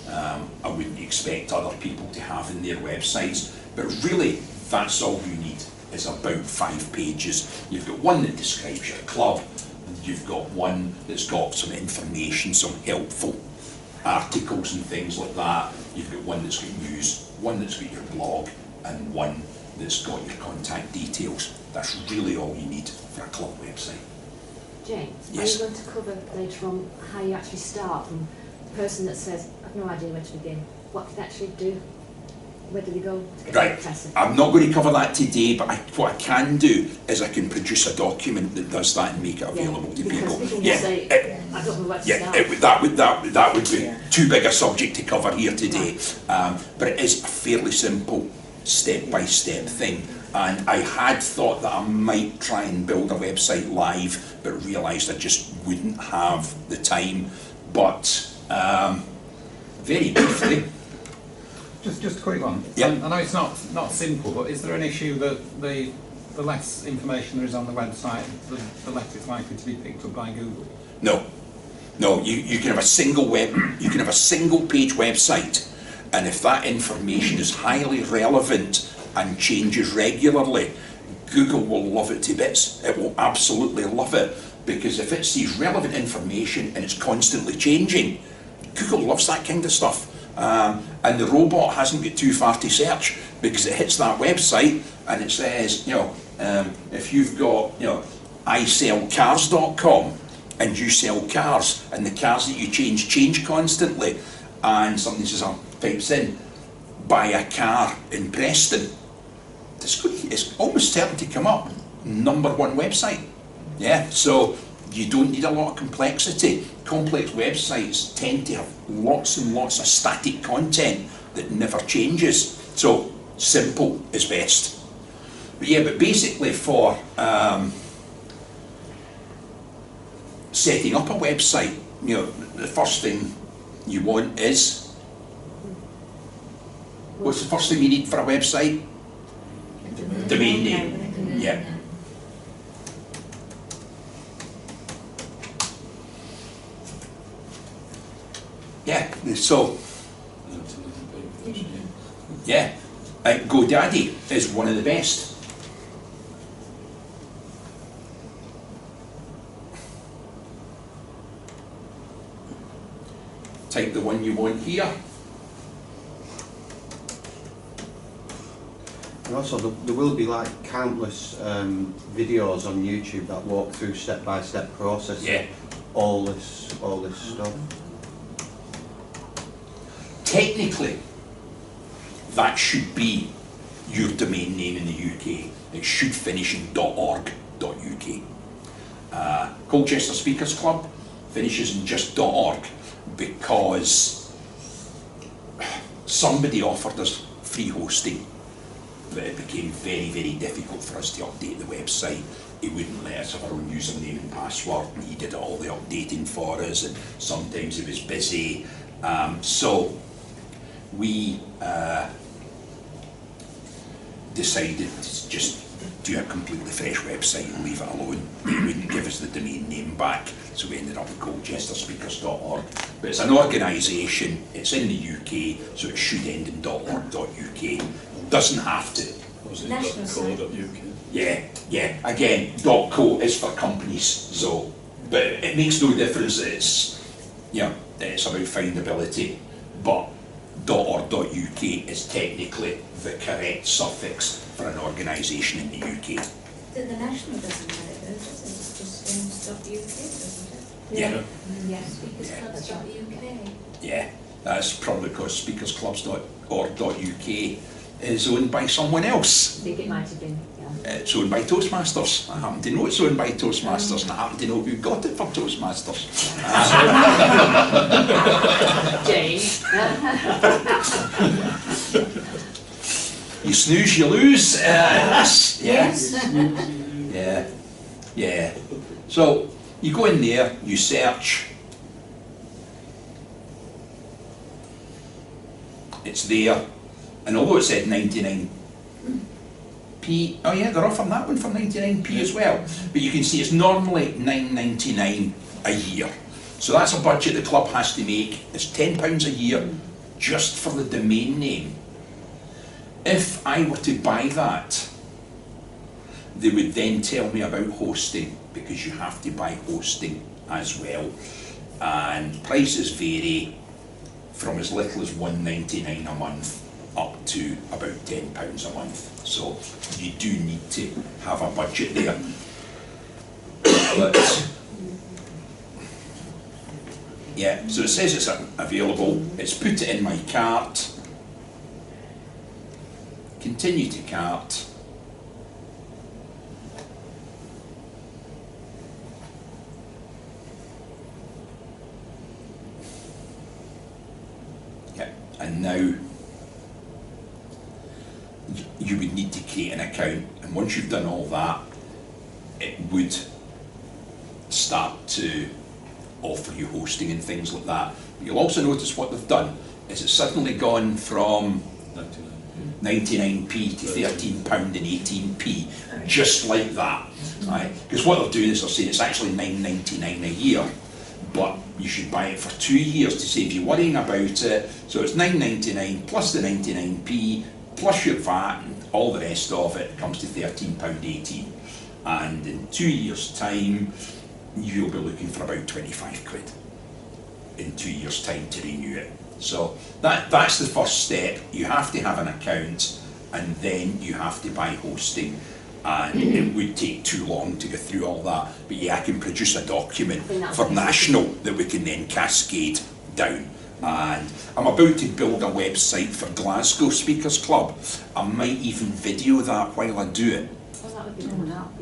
I wouldn't expect other people to have in their websites, but really that's all you need, is about 5 pages. You've got one that describes your club, and you've got one that's got some information, some helpful articles and things like that. You've got one that's got news, one that's got your blog, and one that's got your contact details. That's really all you need for a club website. James, yes. Are you going to cover later on how you actually start from the person that says, I've no idea where to begin? What do they actually do? Where do they go to get Right, I'm not going to cover that today, but what I can do is I can produce a document that does that and make it available to people. Yeah, say, I don't know where to start. That would be too big a subject to cover here today, but it is a fairly simple step-by-step thing. And I had thought that I might try and build a website live, but realised I just wouldn't have the time. But very briefly. Just a quick one. Yeah. I know it's not simple, but is there an issue that the less information there is on the website, the less it's likely to be picked up by Google? No, you can have a single page website, and if that information is highly relevant and changes regularly, Google will love it to bits. It will absolutely love it, because if it sees relevant information and it's constantly changing, Google loves that kind of stuff. And the robot hasn't got too far to search, because it hits that website and it says, if you've got, isellcars.com and you sell cars, and the cars that you change constantly, and somebody says, types in, buy a car in Preston, it's almost certain to come up #1 website. Yeah, so you don't need a lot of complexity. Complex websites tend to have lots and lots of static content that never changes. So simple is best. But yeah, but basically for setting up a website, the first thing you want is, what's the first thing you need for a website? Domain name. Yeah. Yeah, so, yeah, GoDaddy is one of the best. Type the one you want here. And also there will be like countless videos on YouTube that walk through step-by-step process. Yeah. All this stuff. Technically, that should be your domain name in the UK. It should finish in .org.uk. Colchester Speakers Club finishes in just .org because somebody offered us free hosting, but it became very, very difficult for us to update the website. He wouldn't let us have our own username and password, and he did all the updating for us, and sometimes he was busy. So we decided to just do a completely fresh website and leave it alone. He wouldn't give us the domain name back, so we ended up with colchesterspeakers.org. But it's an organisation, it's in the UK, so it should end in .org.uk. Doesn't have to. National site. Yeah. Again, .co is for companies, so, but it makes no difference. It's about findability, but .org.uk is technically the correct suffix for an organisation in the UK. The national doesn't have it though, does it? It's just .uk, doesn't it? Yeah. Speakersclubs.uk. Yeah, that's probably because speakersclubs.org.uk is owned by someone else. I think it might have been, It's owned by Toastmasters. I happen to know it's owned by Toastmasters, and I happen to know who got it for Toastmasters. Jane. You snooze, you lose. Yes. Yeah. So you go in there, you search, it's there, and although it said 99p, oh yeah, they're offering that one for 99p as well, but you can see it's normally £9.99 a year. So that's a budget the club has to make. It's £10 a year just for the domain name. If I were to buy that, they would then tell me about hosting, because you have to buy hosting as well. And prices vary from as little as £1.99 a month up to about £10 a month. So you do need to have a budget there. But yeah, so it says it's available. It's put it in my cart. Continue to cart. Yeah, and now you would need to create an account, and once you've done all that, it would start to offer you hosting and things like that. But you'll also notice what they've done is it's suddenly gone from 99p to £13.18p, just like that, right? Because what they're doing is they're saying it's actually £9.99 a year, but you should buy it for 2 years to save you worrying about it. So it's £9.99 plus the 99p plus your VAT and all the rest of it comes to £13.18, and in 2 years' time you'll be looking for about 25 quid in 2 years' time to renew it. So that's the first step. You have to have an account, and then you have to buy hosting, and it would take too long to go through all that. But yeah, I can produce a document for national that we can then cascade down. And I'm about to build a website for Glasgow Speakers Club. I might even video that while I do it.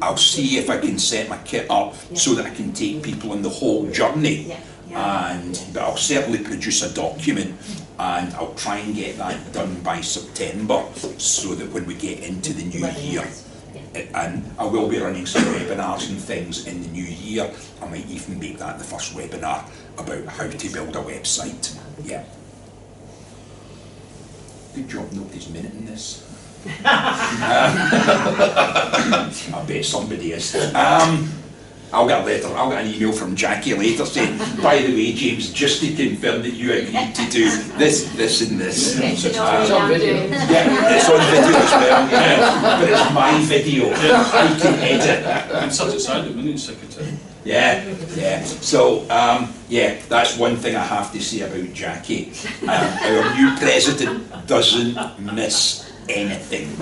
I'll see if I can set my kit up so that I can take people on the whole journey. But I'll certainly produce a document, and I'll try and get that done by September, so that when we get into the new year, and I will be running some webinars and things in the new year. I might even make that the first webinar about how to build a website. Yeah. Good job nobody's minuting this. I bet somebody is. I'll get a letter, I'll get an email from Jackie later saying, by the way, James, just to confirm that you agreed to do this, this and this. It's on video. Yeah, it's on video as well, yeah. But it's my video. I can edit. I'm such a silent minute secretary. Yeah, yeah. So, yeah, that's one thing I have to say about Jackie. Our new president doesn't miss anything.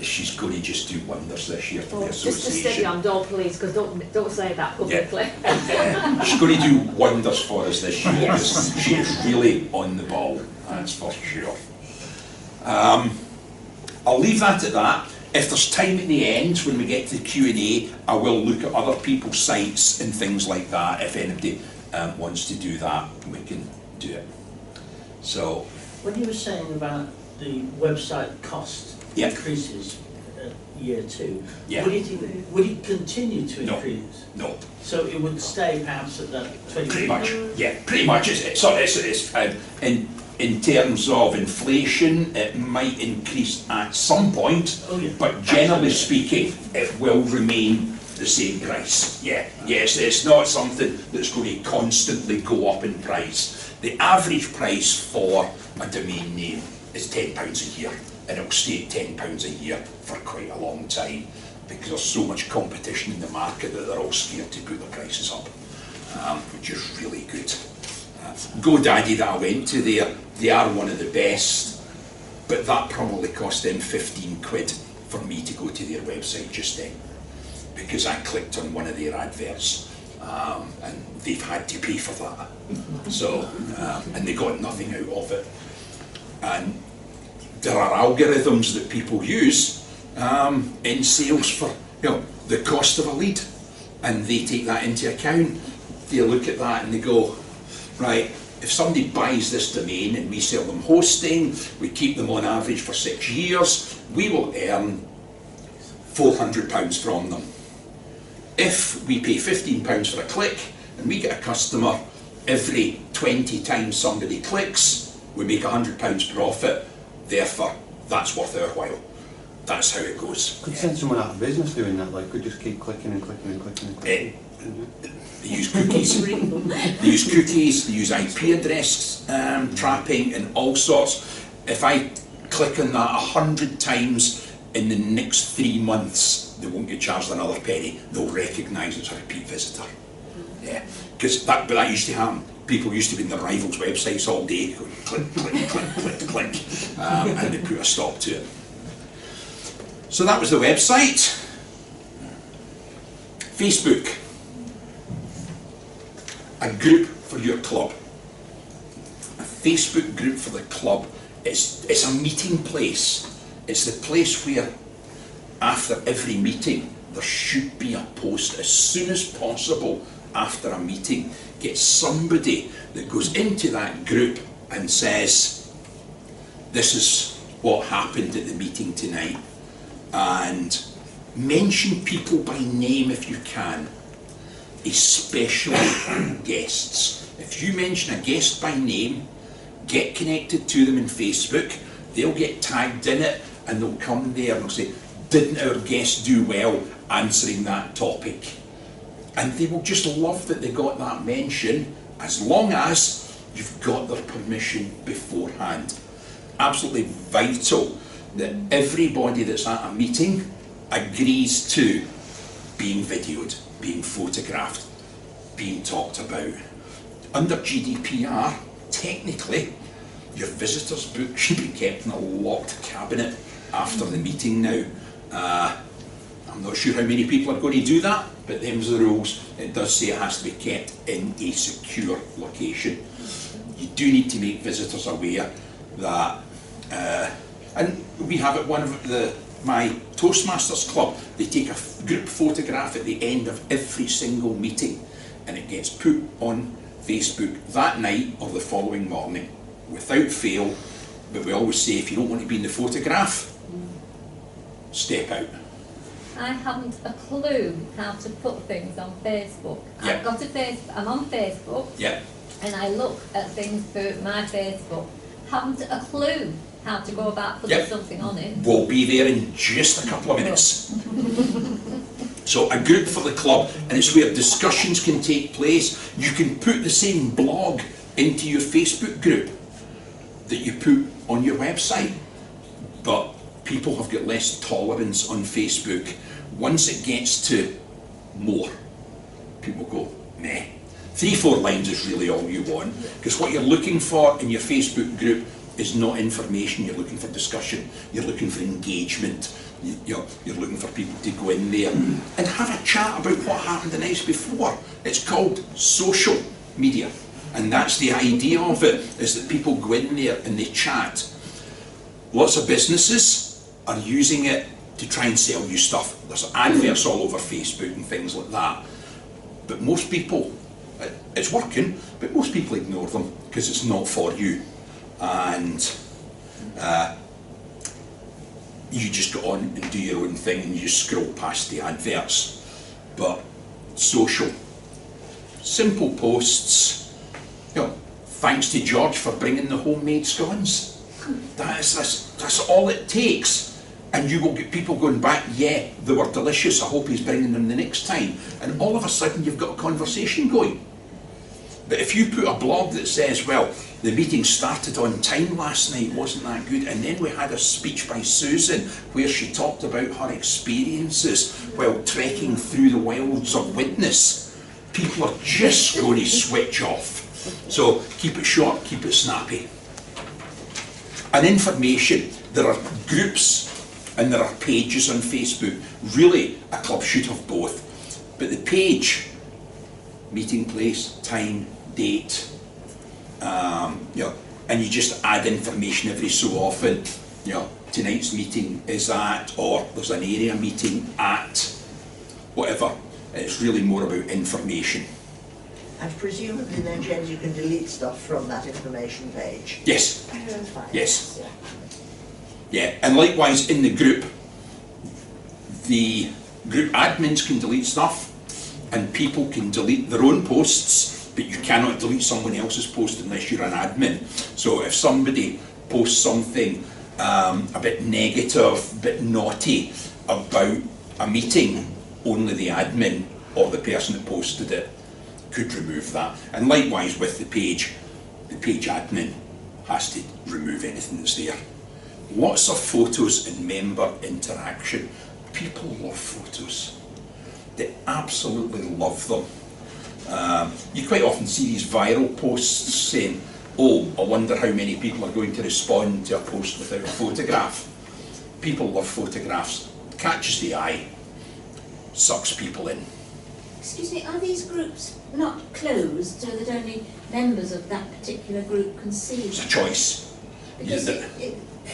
She's going to just do wonders this year for the association. Just to steady on, don't please, because don't say that publicly. Yeah. She's going to do wonders for us this year. Yes. She is really on the ball, that's for sure. I'll leave that at that. If there's time at the end, when we get to the Q&A, I will look at other people's sites and things like that. If anybody wants to do that, we can do it. So, when you were saying about the website cost increases year 2, would it continue to increase? No. So it would stay perhaps at that 20%? Pretty much, yeah, pretty much. In terms of inflation, it might increase at some point, but generally speaking, it will remain the same price. Yeah, yes, it's not something that's going to constantly go up in price. The average price for a domain name is £10 a year, and it'll stay at £10 a year for quite a long time, because there's so much competition in the market that they're all scared to put the prices up, which is really good. GoDaddy that I went to there, they are one of the best, but that probably cost them 15 quid for me to go to their website just then, because I clicked on one of their adverts, and they've had to pay for that. So, and they got nothing out of it. And there are algorithms that people use in sales for, the cost of a lead, and they take that into account. They look at that and they go, right, if somebody buys this domain and we sell them hosting, we keep them on average for 6 years, we will earn £400 from them. if we pay £15 for a click and we get a customer every 20 times somebody clicks, we make £100 profit, therefore that's worth our while. That's how it goes. Could send someone out of business doing that, like, could just keep clicking and clicking and clicking and clicking. They use cookies, they use IP address trapping and all sorts. If I click on that 100 times in the next 3 months, they won't get charged another penny. They'll recognise it's a repeat visitor. Yeah, because that used to happen. People used to be in their rivals' websites all day, going click, click, click, click, click, and they put a stop to it. So that was the website. Facebook. A group for your club. A Facebook group for the club. It's a meeting place. It's the place where after every meeting there should be a post as soon as possible after a meeting. Get somebody that goes into that group and says, this is what happened at the meeting tonight, and mention people by name if you can, especially guests. If you mention a guest by name, get connected to them in Facebook, they'll get tagged in it and they'll come there and they'll say, didn't our guest do well answering that topic? And they will just love that they got that mention, as long as you've got their permission beforehand. Absolutely vital that everybody that's at a meeting agrees to being videoed, being photographed, being talked about. Under GDPR, technically, your visitors book should be kept in a locked cabinet after the meeting now. I'm not sure how many people are going to do that, but them's the rules. It does say it has to be kept in a secure location. You do need to make visitors aware that, and we have at one of my Toastmasters club, they take a group photograph at the end of every single meeting and it gets put on Facebook that night or the following morning, without fail. But we always say, if you don't want to be in the photograph, step out. I haven't a clue how to put things on Facebook. Yep. I'm on Facebook, yep, and I look at things through my Facebook. Haven't a clue how to go about putting something on it. We'll be there in just a couple of minutes. So a group for the club, and it's where discussions can take place. You can put the same blog into your Facebook group that you put on your website, but people have got less tolerance on Facebook. Once it gets to more, people go, meh. 3-4 lines is really all you want, because what you're looking for in your Facebook group is not information. You're looking for discussion, you're looking for engagement, you're looking for people to go in there and have a chat about what happened the night before. It's called social media, and that's the idea of it, is that people go in there and they chat. Lots of businesses are using it to try and sell you stuff. There's adverts all over Facebook and things like that. But most people, it's working, but most people ignore them because it's not for you. And you just go on and do your own thing and you just scroll past the adverts. But social, simple posts, thanks to George for bringing the homemade scones. That's all it takes. And you will get people going back, yeah, they were delicious, I hope he's bringing them the next time. And all of a sudden you've got a conversation going. But if you put a blog that says, well, the meeting started on time last night, wasn't that good? And then we had a speech by Susan where she talked about her experiences while trekking through the wilds of Widnes. People are just going to switch off. So keep it short, keep it snappy. And information, there are groups and there are pages on Facebook. Really, a club should have both. But the page, meeting place, time, date, and you just add information every so often. Tonight's meeting is at, or there's an area meeting at, whatever. It's really more about information. And presumably then, James, you can delete stuff from that information page. Yes. Fine. Yes. Yeah, and likewise in the group admins can delete stuff, and people can delete their own posts, but you cannot delete someone else's post unless you're an admin. So if somebody posts something a bit negative, a bit naughty about a meeting, only the admin or the person that posted it could remove that. And likewise with the page admin has to remove anything that's there. Lots of photos and member interaction. People love photos. They absolutely love them. You quite often see these viral posts saying, oh, I wonder how many people are going to respond to a post without a photograph. People love photographs. Catches the eye, sucks people in. Excuse me, are these groups not closed so that only members of that particular group can see? It's a choice. Because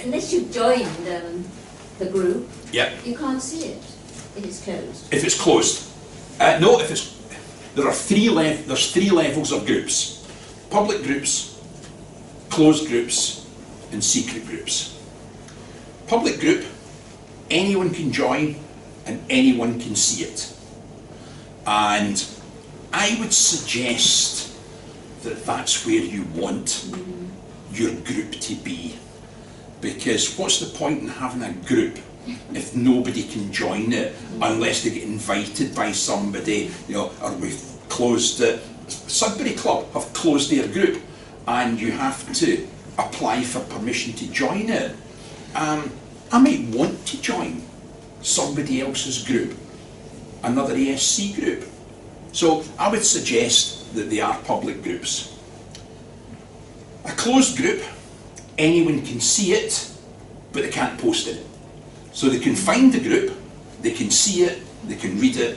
unless you've joined the group, you can't see it if it's closed. If it's closed. No, if it's... There's three levels of groups. Public groups, closed groups, and secret groups. Public group, anyone can join and anyone can see it. And I would suggest that that's where you want your group to be. Because what's the point in having a group if nobody can join it unless they get invited by somebody, you know, or we've closed it. Sudbury Club have closed their group and you have to apply for permission to join it. I might want to join somebody else's group, another ASC group. So I would suggest that they are public groups. A closed group, anyone can see it, but they can't post it. So they can find the group, they can see it, they can read it,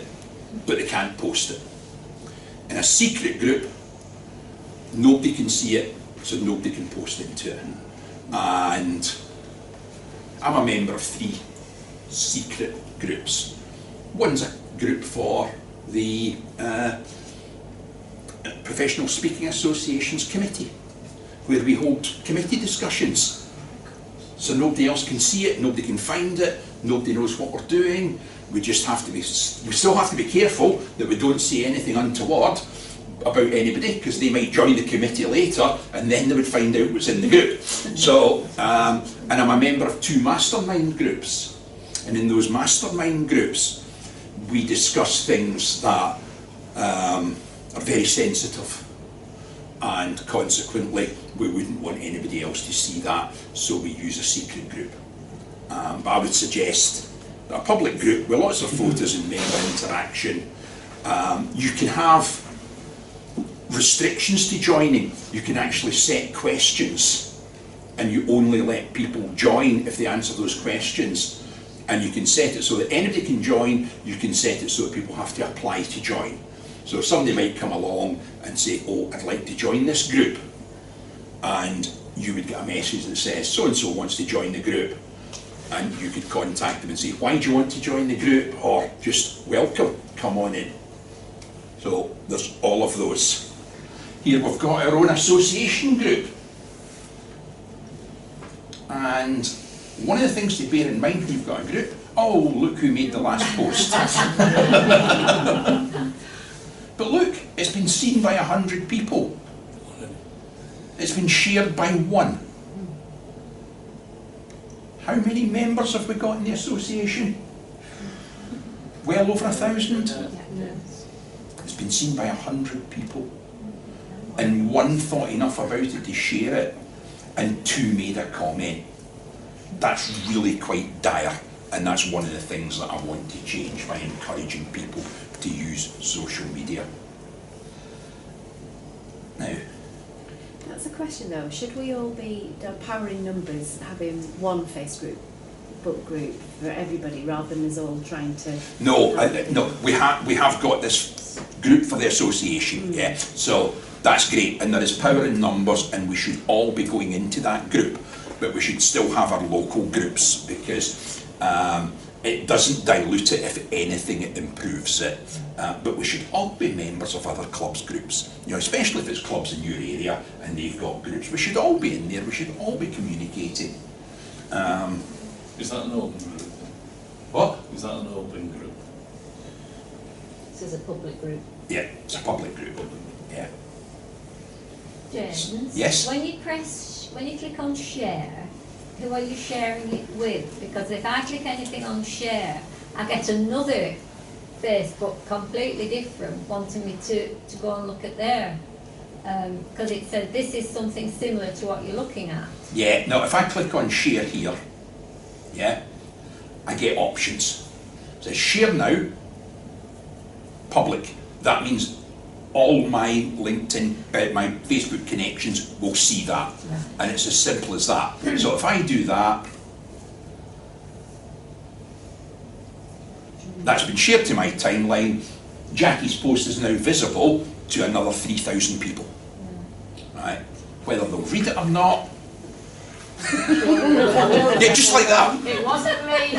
but they can't post it. In a secret group, nobody can see it, so nobody can post into it. And I'm a member of 3 secret groups. One's a group for the Professional Speaking Associations Committee, where we hold committee discussions. So nobody else can see it, nobody can find it, nobody knows what we're doing. We just have to be, we still have to be careful that we don't say anything untoward about anybody, because they might join the committee later and then they would find out what's in the group. So, and I'm a member of 2 mastermind groups. And in those mastermind groups, we discuss things that are very sensitive. And consequently, we wouldn't want anybody else to see that, so we use a secret group. But I would suggest that a public group with lots of photos and member interaction, you can have restrictions to joining. You can actually set questions, and you only let people join if they answer those questions. And you can set it so that anybody can join, you can set it so that people have to apply to join. So somebody might come along and say, oh, I'd like to join this group. And you would get a message that says, so-and-so wants to join the group. And you could contact them and say, why do you want to join the group? Or just, welcome, come on in. So there's all of those. Here we've got our own association group. And one of the things to bear in mind when you've got a group, oh, look who made the last post. But look, it's been seen by 100 people. It's been shared by 1. How many members have we got in the association? Well over 1,000. It's been seen by 100 people. And 1 thought enough about it to share it, and 2 made a comment. That's really quite dire, and that's one of the things that I want to change by encouraging people to use social media. Now, that's a question though. Should we all be powering numbers, having one Facebook group for everybody, rather than us all trying to? No, no. We have got this group for the association. Yeah, so that's great, and there is power in numbers, and we should all be going into that group. But we should still have our local groups, because it doesn't dilute it. If anything, it improves it. But we should all be members of other clubs' groups. You know, especially if it's clubs in your area and they've got groups. We should all be in there. We should all be communicating. Is that an open group? What? Is that an open group? as a public group. Yeah, it's a public group. Yeah. James? Yes? When you click on share, who are you sharing it with? Because if I click anything on share, I get another Facebook completely different wanting me to go and look at there. Because it says this is something similar to what you're looking at. Yeah, now if I click on share here, yeah, I get options. It says share now, public. That means all my LinkedIn, my Facebook connections will see that. Yeah. And it's as simple as that. So if I do that, that's been shared to my timeline. Jackie's post is now visible to another 3,000 people. Right? Whether they'll read it or not. Yeah, just like that. It wasn't me.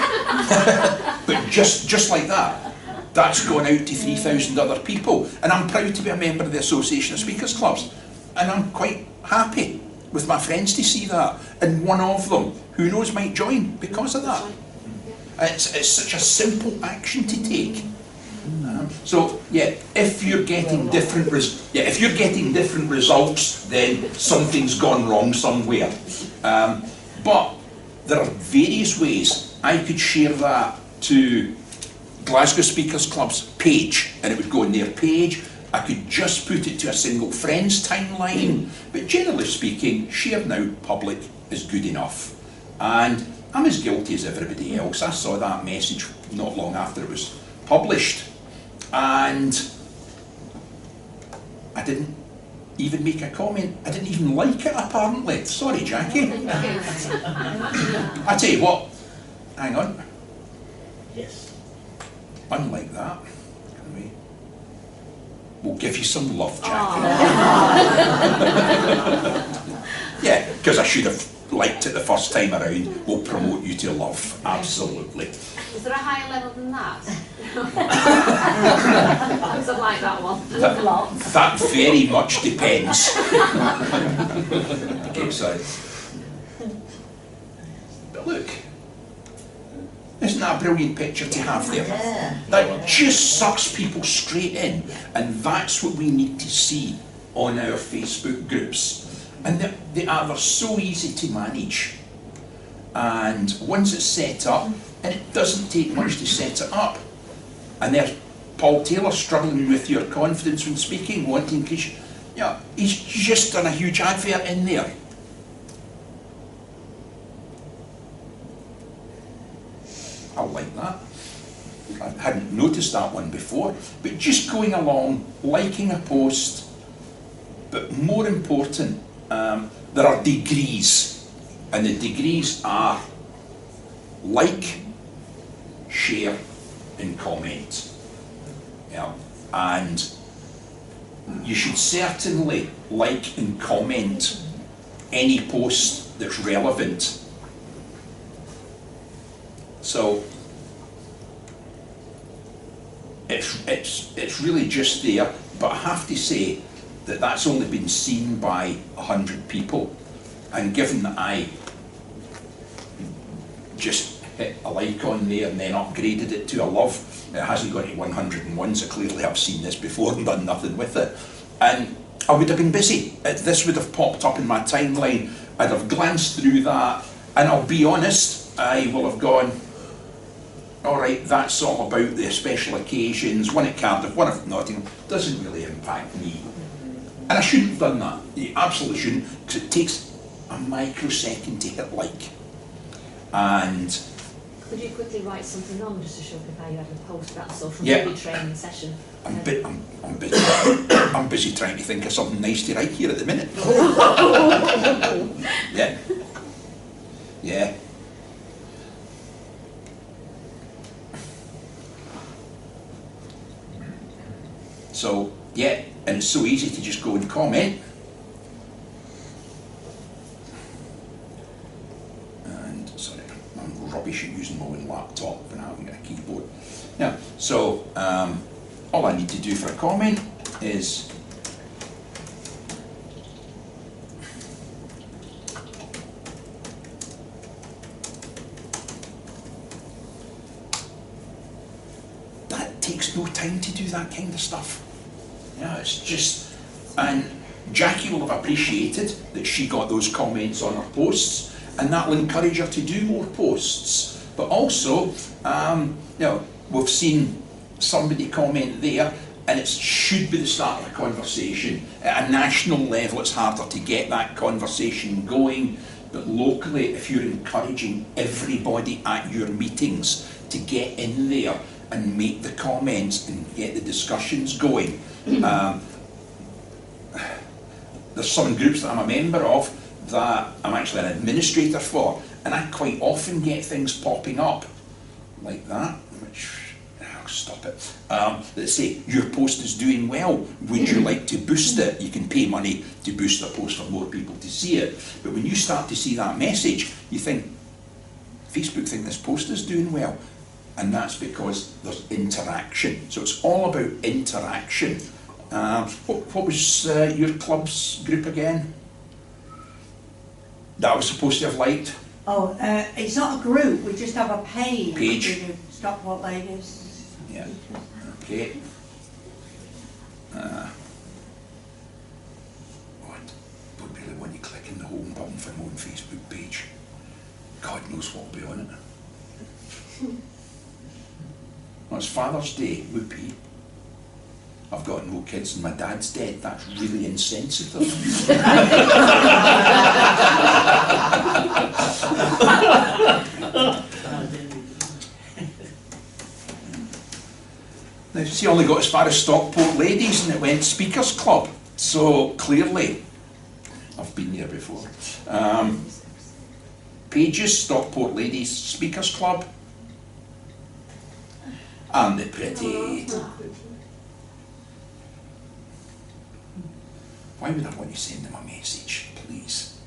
But just like that. That's gone out to 3,000 other people. And I'm proud to be a member of the Association of Speakers Clubs. And I'm quite happy with my friends to see that. And one of them, who knows, might join because of that. It's such a simple action to take. So yeah, if you're getting different results, then something's gone wrong somewhere. But there are various ways I could share that to Glasgow Speakers Club's page, and it would go on their page. I could just put it to a single friend's timeline, but generally speaking, share now public is good enough. And I'm as guilty as everybody else. I saw that message not long after it was published, and I didn't even make a comment. I didn't even like it, apparently. Sorry, Jackie. I tell you what, hang on. Yes. Unlike that, we'll give you some love, Jackie. Yeah, because I should have liked it the first time around. We'll promote you to love, absolutely. Is there a higher level than that? Because I like that one. That very much depends. Okay, so. But look. Isn't that a brilliant picture to have there? Yeah. That just sucks people straight in, and that's what we need to see on our Facebook groups. And they're so easy to manage. And once it's set up, and it doesn't take much to set it up, and there's Paul Taylor struggling with your confidence when speaking, wanting to, yeah, he's just done a huge advert in there. I like that. I hadn't noticed that one before, but just going along, liking a post, but more important, there are degrees, and the degrees are like, share, and comment. Yeah. And you should certainly like and comment any post that's relevant. So it's really just there, but I have to say that that's only been seen by 100 people, and given that I just hit a like on there and then upgraded it to a love, it hasn't got to 101, so clearly I've seen this before and done nothing with it. And I would have been busy. This would have popped up in my timeline. I'd have glanced through that, and I'll be honest, I will have gone, all right, that's all about the special occasions, one at Cardiff, one at Nottingham, doesn't really impact me. And I shouldn't have done that. You absolutely shouldn't, because it takes a microsecond to hit like. And could you quickly write something on just to show people how you had a post that so from yeah. maybe training session? I'm busy trying to think of something nice to write here at the minute. Yeah. Yeah. So, yeah, and it's so easy to just go and comment. And, sorry, I'm rubbish at using my own laptop and having a keyboard. Now, so, all I need to do for a comment is takes no time to do that kind of stuff. Yeah, it's just, and Jackie will have appreciated that she got those comments on her posts, and that will encourage her to do more posts. But also, you know, we've seen somebody comment there, and it should be the start of a conversation. At a national level, it's harder to get that conversation going, but locally, if you're encouraging everybody at your meetings to get in there and make the comments and get the discussions going. There's some groups that I'm a member of that I'm actually an administrator for, and I quite often get things popping up like that, which, I'll stop it, that say, your post is doing well, would you like to boost it? You can pay money to boost the post for more people to see it. But when you start to see that message, you think, Facebook think this post is doing well. And that's because there's interaction. So it's all about interaction. What was your club's group again? That was supposed to have liked? Oh, it's not a group, we just have a page. Page. Stockport Ladies. Yeah, okay. Don't really want to click in the home button for my own Facebook page. God knows what will be on it. Well, it's Father's Day, whoopee. I've got no kids and my dad's dead. That's really insensitive. Now, see, I only got as far as Stockport Ladies and it went Speakers Club. So clearly, I've been there before. Pages, Stockport Ladies Speakers Club. Aren't they pretty? Why would I want to send them a message? Please.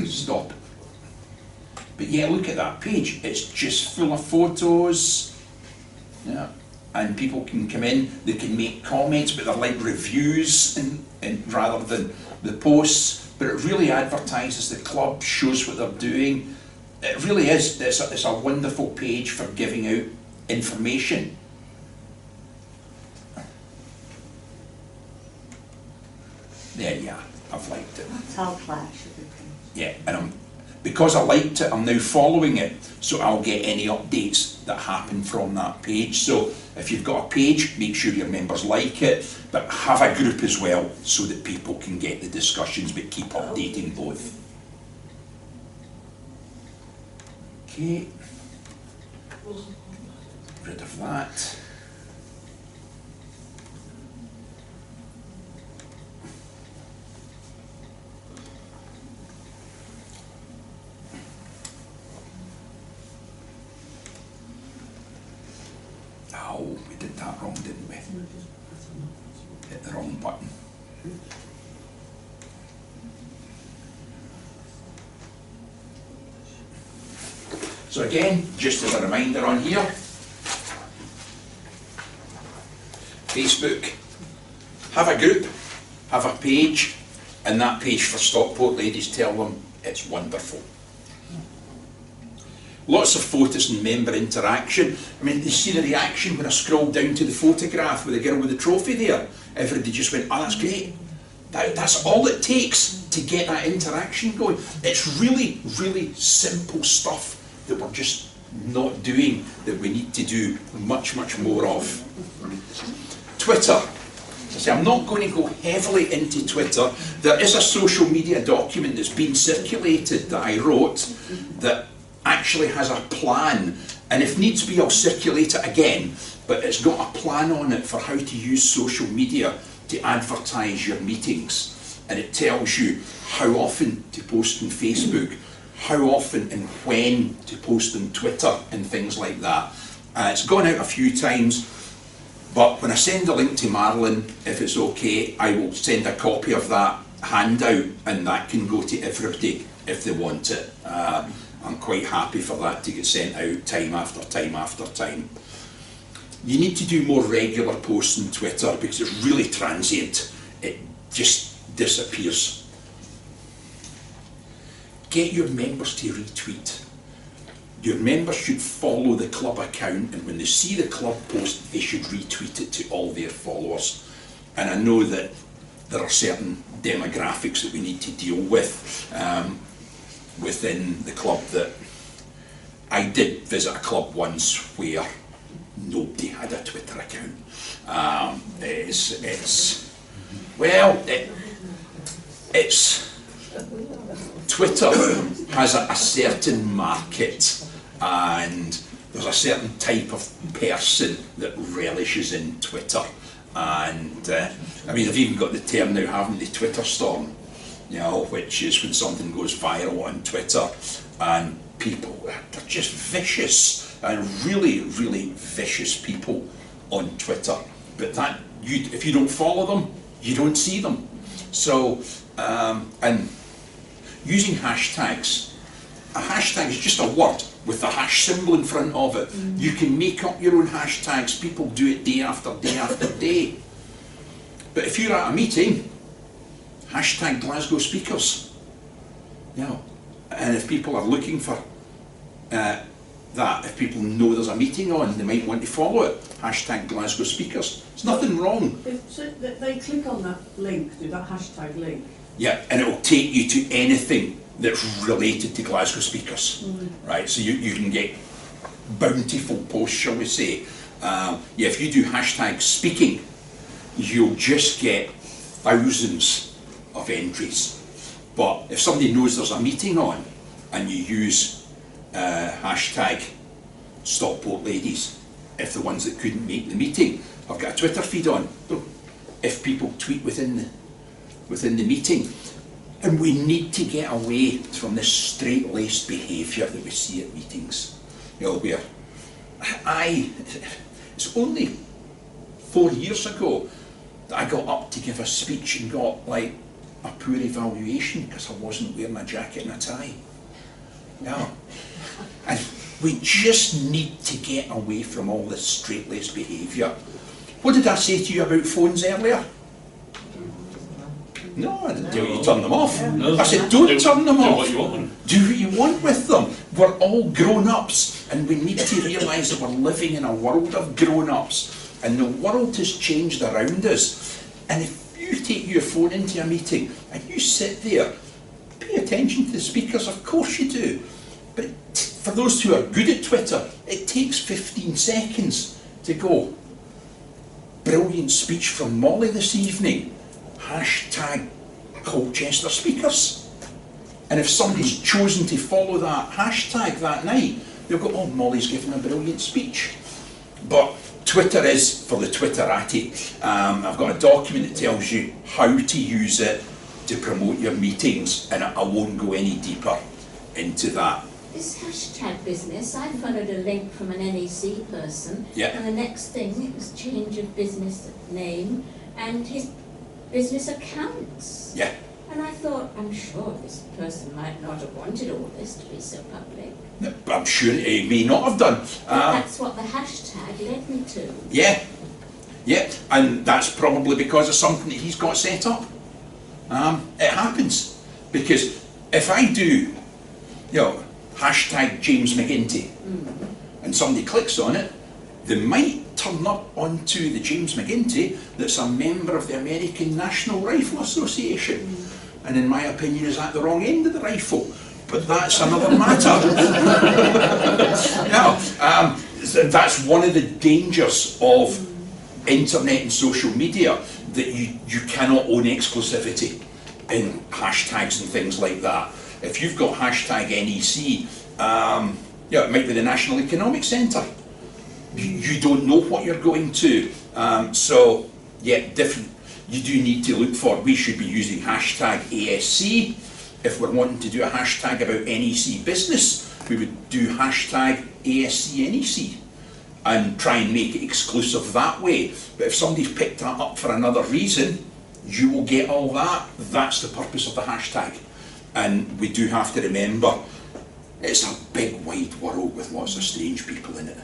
Stop. But yeah, look at that page. It's just full of photos. Yeah. And people can come in, they can make comments, but they're like reviews and rather than the posts. But it really advertises the club, shows what they're doing. It really is. It's a wonderful page for giving out information. There you are. I've liked it. Tell Claire should be. Yeah, and because I liked it, I'm now following it, so I'll get any updates that happen from that page. So if you've got a page, make sure your members like it, but have a group as well, so that people can get the discussions, but keep updating both. Okay. Rid of that. Oh, we did that wrong, didn't we? Hit the wrong button. So again, just as a reminder on here, Facebook, have a group, have a page, and that page for Stockport Ladies, tell them it's wonderful. Lots of photos and member interaction. I mean, you see the reaction when I scrolled down to the photograph with the girl with the trophy there. Everybody just went, oh, that's great. That's all it takes to get that interaction going. It's really, really simple stuff that we're just not doing, that we need to do much, much more of. Twitter. As I say, I'm not going to go heavily into Twitter. There is a social media document that's been circulated that I wrote that actually has a plan, and if needs be I'll circulate it again, but it's got a plan on it for how to use social media to advertise your meetings, and it tells you how often to post on Facebook, how often and when to post on Twitter and things like that. It's gone out a few times, but when I send a link to Marilyn, if it's okay, I will send a copy of that handout, and that can go to everybody if they want it. I'm quite happy for that to get sent out time after time after time. You need to do more regular posts on Twitter because it's really transient. It just disappears. Get your members to retweet. your members should follow the club account, and when they see the club post, they should retweet it to all their followers. And I know that there are certain demographics that we need to deal with within the club. That I did visit a club once where nobody had a Twitter account. Twitter has a certain market, and there's a certain type of person that relishes in Twitter. And I mean, they've even got the term now, haven't they, Twitter storm, you know, which is when something goes viral on Twitter and people, they're just vicious, and really, really vicious people on Twitter. But that, if you don't follow them, you don't see them. So, and using hashtags, a hashtag is just a word with the hash symbol in front of it. You can make up your own hashtags. People do it day after day after day. But if you're at a meeting, hashtag Glasgow Speakers. You know, and if people are looking for that, if people know there's a meeting on, they might want to follow it. Hashtag Glasgow Speakers. There's nothing wrong. So they click on that link, do that hashtag link. Yeah, and it will take you to anything that's related to Glasgow Speakers, right? So you can get bountiful posts, shall we say. Yeah, if you do hashtag speaking, you'll just get thousands of entries. But if somebody knows there's a meeting on and you use hashtag Stockport Ladies, if the ones that couldn't make the meeting, I've got a Twitter feed on. If people tweet within the meeting. And we need to get away from this straight-laced behaviour that we see at meetings. You know, where it's only 4 years ago that I got up to give a speech and got like a poor evaluation because I wasn't wearing a jacket and a tie. Yeah. And we just need to get away from all this straight-laced behaviour. What did I say to you about phones earlier? No, I didn't tell you to turn them off. No. I said, don't turn them off. Do what you want with them. We're all grown-ups, and we need to realise that we're living in a world of grown-ups, and the world has changed around us. And if you take your phone into a meeting and you sit there, pay attention to the speakers, of course you do. But for those who are good at Twitter, it takes 15 seconds to go. Brilliant speech from Molly this evening. Hashtag Colchester Speakers. And if somebody's chosen to follow that hashtag that night, they'll go, oh, Molly's given a brilliant speech. But Twitter is for the Twitterati. I've got a document that tells you how to use it to promote your meetings, and I won't go any deeper into that. This hashtag business, I followed a link from an NEC person, and the next thing, it was change of business name, and his business accounts. Yeah. And I thought, I'm sure this person might not have wanted all this to be so public. No, I'm sure he may not have done. That's what the hashtag led me to. Yeah. Yeah, and that's probably because of something that he's got set up. It happens. Because if I do, you know, hashtag James McGinty, and somebody clicks on it, they might turn up onto the James McGinty that's a member of the American National Rifle Association. And in my opinion is at the wrong end of the rifle. But that's another matter. Now, that's one of the dangers of internet and social media, that you cannot own exclusivity in hashtags and things like that. If you've got hashtag NEC, yeah, it might be the National Economic Centre. You don't know what you're going to. So, yeah, different. You do need to look for, we should be using hashtag ASC. If we're wanting to do a hashtag about NEC business, we would do hashtag ASC NEC and try and make it exclusive that way. But if somebody's picked that up for another reason, you will get all that. That's the purpose of the hashtag. And we do have to remember, it's a big wide world with lots of strange people in it.